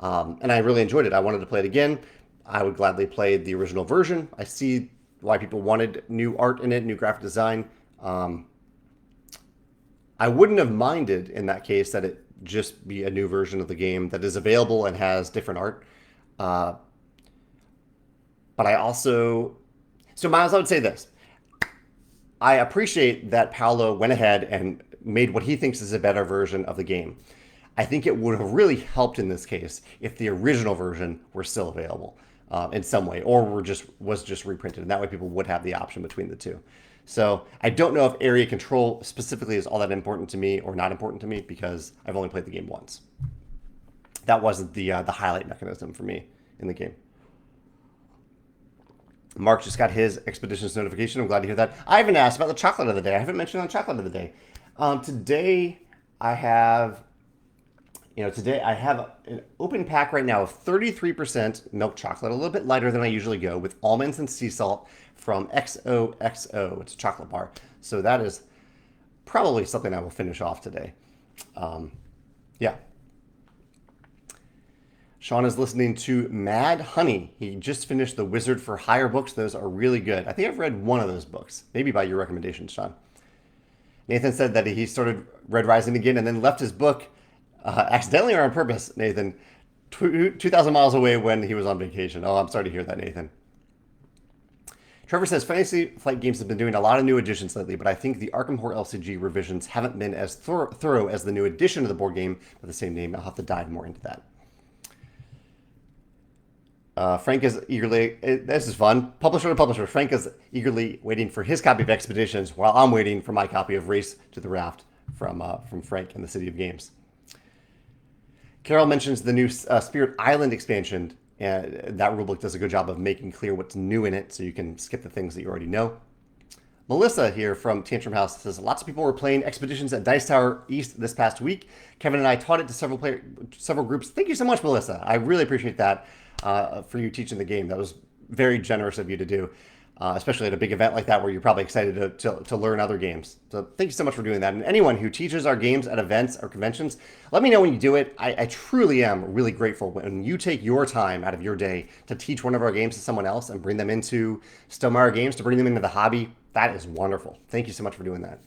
And I really enjoyed it. I wanted to play it again. I would gladly play the original version. I see why people wanted new art in it, new graphic design. I wouldn't have minded in that case that it just be a new version of the game that is available and has different art. But I also... So Miles, I would say this. I appreciate that Paolo went ahead and made what he thinks is a better version of the game. I think it would have really helped in this case if the original version were still available in some way, or was just reprinted, and that way people would have the option between the two. So I don't know if area control specifically is all that important to me or not important to me, because I've only played the game once. That wasn't the highlight mechanism for me in the game. Mark just got his Expeditions notification. I'm glad to hear that. I haven't asked about the chocolate of the day. I haven't mentioned on chocolate of the day. Today I have Today I have an open pack right now of 33% milk chocolate, a little bit lighter than I usually go, with almonds and sea salt from XOXO. It's a chocolate bar. So that is probably something I will finish off today. Yeah. Sean is listening to Mad Honey. He just finished the Wizard for Hire books. Those are really good. I think I've read one of those books, maybe by your recommendation, Sean. Nathan said that he started Red Rising again and then left his book accidentally or on purpose, Nathan, 2,000 miles away when he was on vacation. Oh, I'm sorry to hear that, Nathan. Trevor says, Fantasy Flight Games have been doing a lot of new additions lately, but I think the Arkham Horror LCG revisions haven't been as thorough as the new edition of the board game with the same name. I'll have to dive more into that. Frank is eagerly, this is fun, publisher to publisher. Frank is eagerly waiting for his copy of Expeditions while I'm waiting for my copy of Race to the Raft from Frank in the City of Games. Carol mentions the new Spirit Island expansion, and that rulebook does a good job of making clear what's new in it so you can skip the things that you already know. Melissa here from Tantrum House says, lots of people were playing Expeditions at Dice Tower East this past week. Kevin and I taught it to several groups. Thank you so much, Melissa. I really appreciate that. For you teaching the game. That was very generous of you to do, especially at a big event like that where you're probably excited to learn other games. So thank you so much for doing that. And anyone who teaches our games at events or conventions, let me know when you do it. I truly am really grateful when you take your time out of your day to teach one of our games to someone else and bring them into Stonemaier Games, to bring them into the hobby. That is wonderful. Thank you so much for doing that.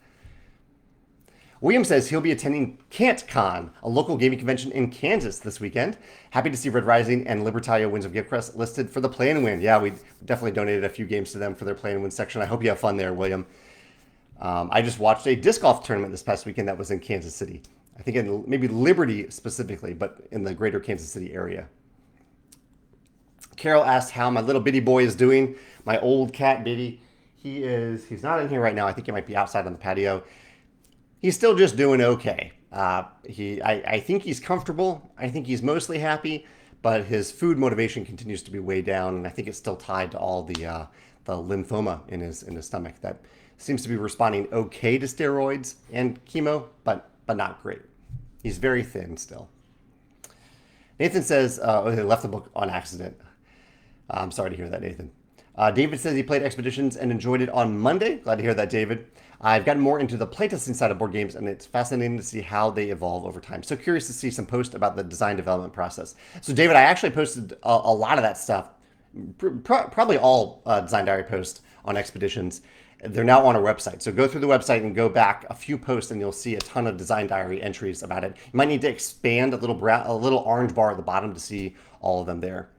William says he'll be attending Can'tCon, a local gaming convention in Kansas this weekend. Happy to see Red Rising and Libertalia Winds of Giftcrest listed for the Play and Win. Yeah, we definitely donated a few games to them for their Play and Win section. I hope you have fun there, William. I just watched a disc golf tournament this past weekend that was in Kansas City. I think in maybe Liberty specifically, but in the greater Kansas City area. Carol asked how my little bitty boy is doing. My old cat, Biddy. He's not in here right now. I think he might be outside on the patio. He's still just doing okay. I think he's comfortable. I think he's mostly happy, but his food motivation continues to be way down, and I think it's still tied to all the lymphoma in his stomach that seems to be responding okay to steroids and chemo, but not great. He's very thin still. Nathan says, he left the book on accident. I'm sorry to hear that, Nathan. David says he played Expeditions and enjoyed it on Monday. Glad to hear that, David. I've gotten more into the playtesting side of board games, and it's fascinating to see how they evolve over time. So curious to see some posts about the design development process. So, David, I actually posted a lot of that stuff, probably all Design Diary posts on Expeditions. They're now on our website. So go through the website and go back a few posts, and you'll see a ton of Design Diary entries about it. You might need to expand a little orange bar at the bottom to see all of them there.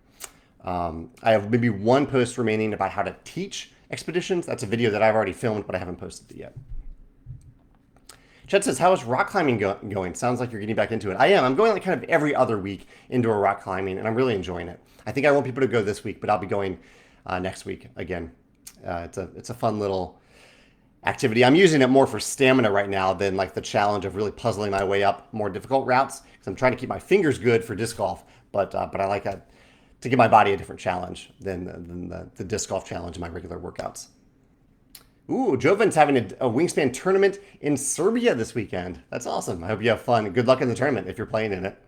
I have maybe one post remaining about how to teach Expeditions. That's a video that I've already filmed, but I haven't posted it yet. Chet says, how is rock climbing going? Sounds like you're getting back into it. I am. I'm going like kind of every other week indoor rock climbing, and I'm really enjoying it. I think I want people to go this week, but I'll be going next week again. It's a fun little activity. I'm using it more for stamina right now than like the challenge of really puzzling my way up more difficult routes, because I'm trying to keep my fingers good for disc golf, but I like to give my body a different challenge than the disc golf challenge in my regular workouts. Ooh, Jovan's having a Wingspan tournament in Serbia this weekend. That's awesome. I hope you have fun. Good luck in the tournament if you're playing in it.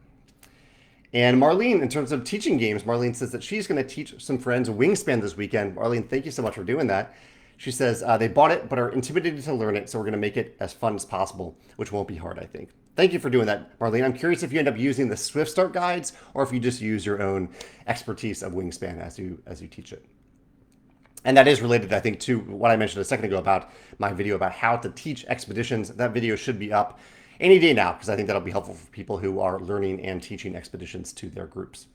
And Marlene, in terms of teaching games, Marlene says that she's going to teach some friends Wingspan this weekend. Marlene, thank you so much for doing that. She says they bought it but are intimidated to learn it, so we're going to make it as fun as possible, which won't be hard, I think. Thank you for doing that, Marlene. I'm curious if you end up using the Swift Start guides or if you just use your own expertise of Wingspan as you teach it. And that is related, I think, to what I mentioned a second ago about my video about how to teach Expeditions. That video should be up any day now, because I think that'll be helpful for people who are learning and teaching Expeditions to their groups.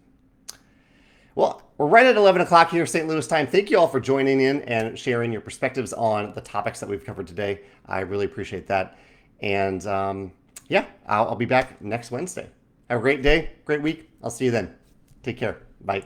Well, we're right at 11 o'clock here, St. Louis time. Thank you all for joining in and sharing your perspectives on the topics that we've covered today. I really appreciate that. And yeah, I'll be back next Wednesday. Have a great day, great week. I'll see you then. Take care. Bye.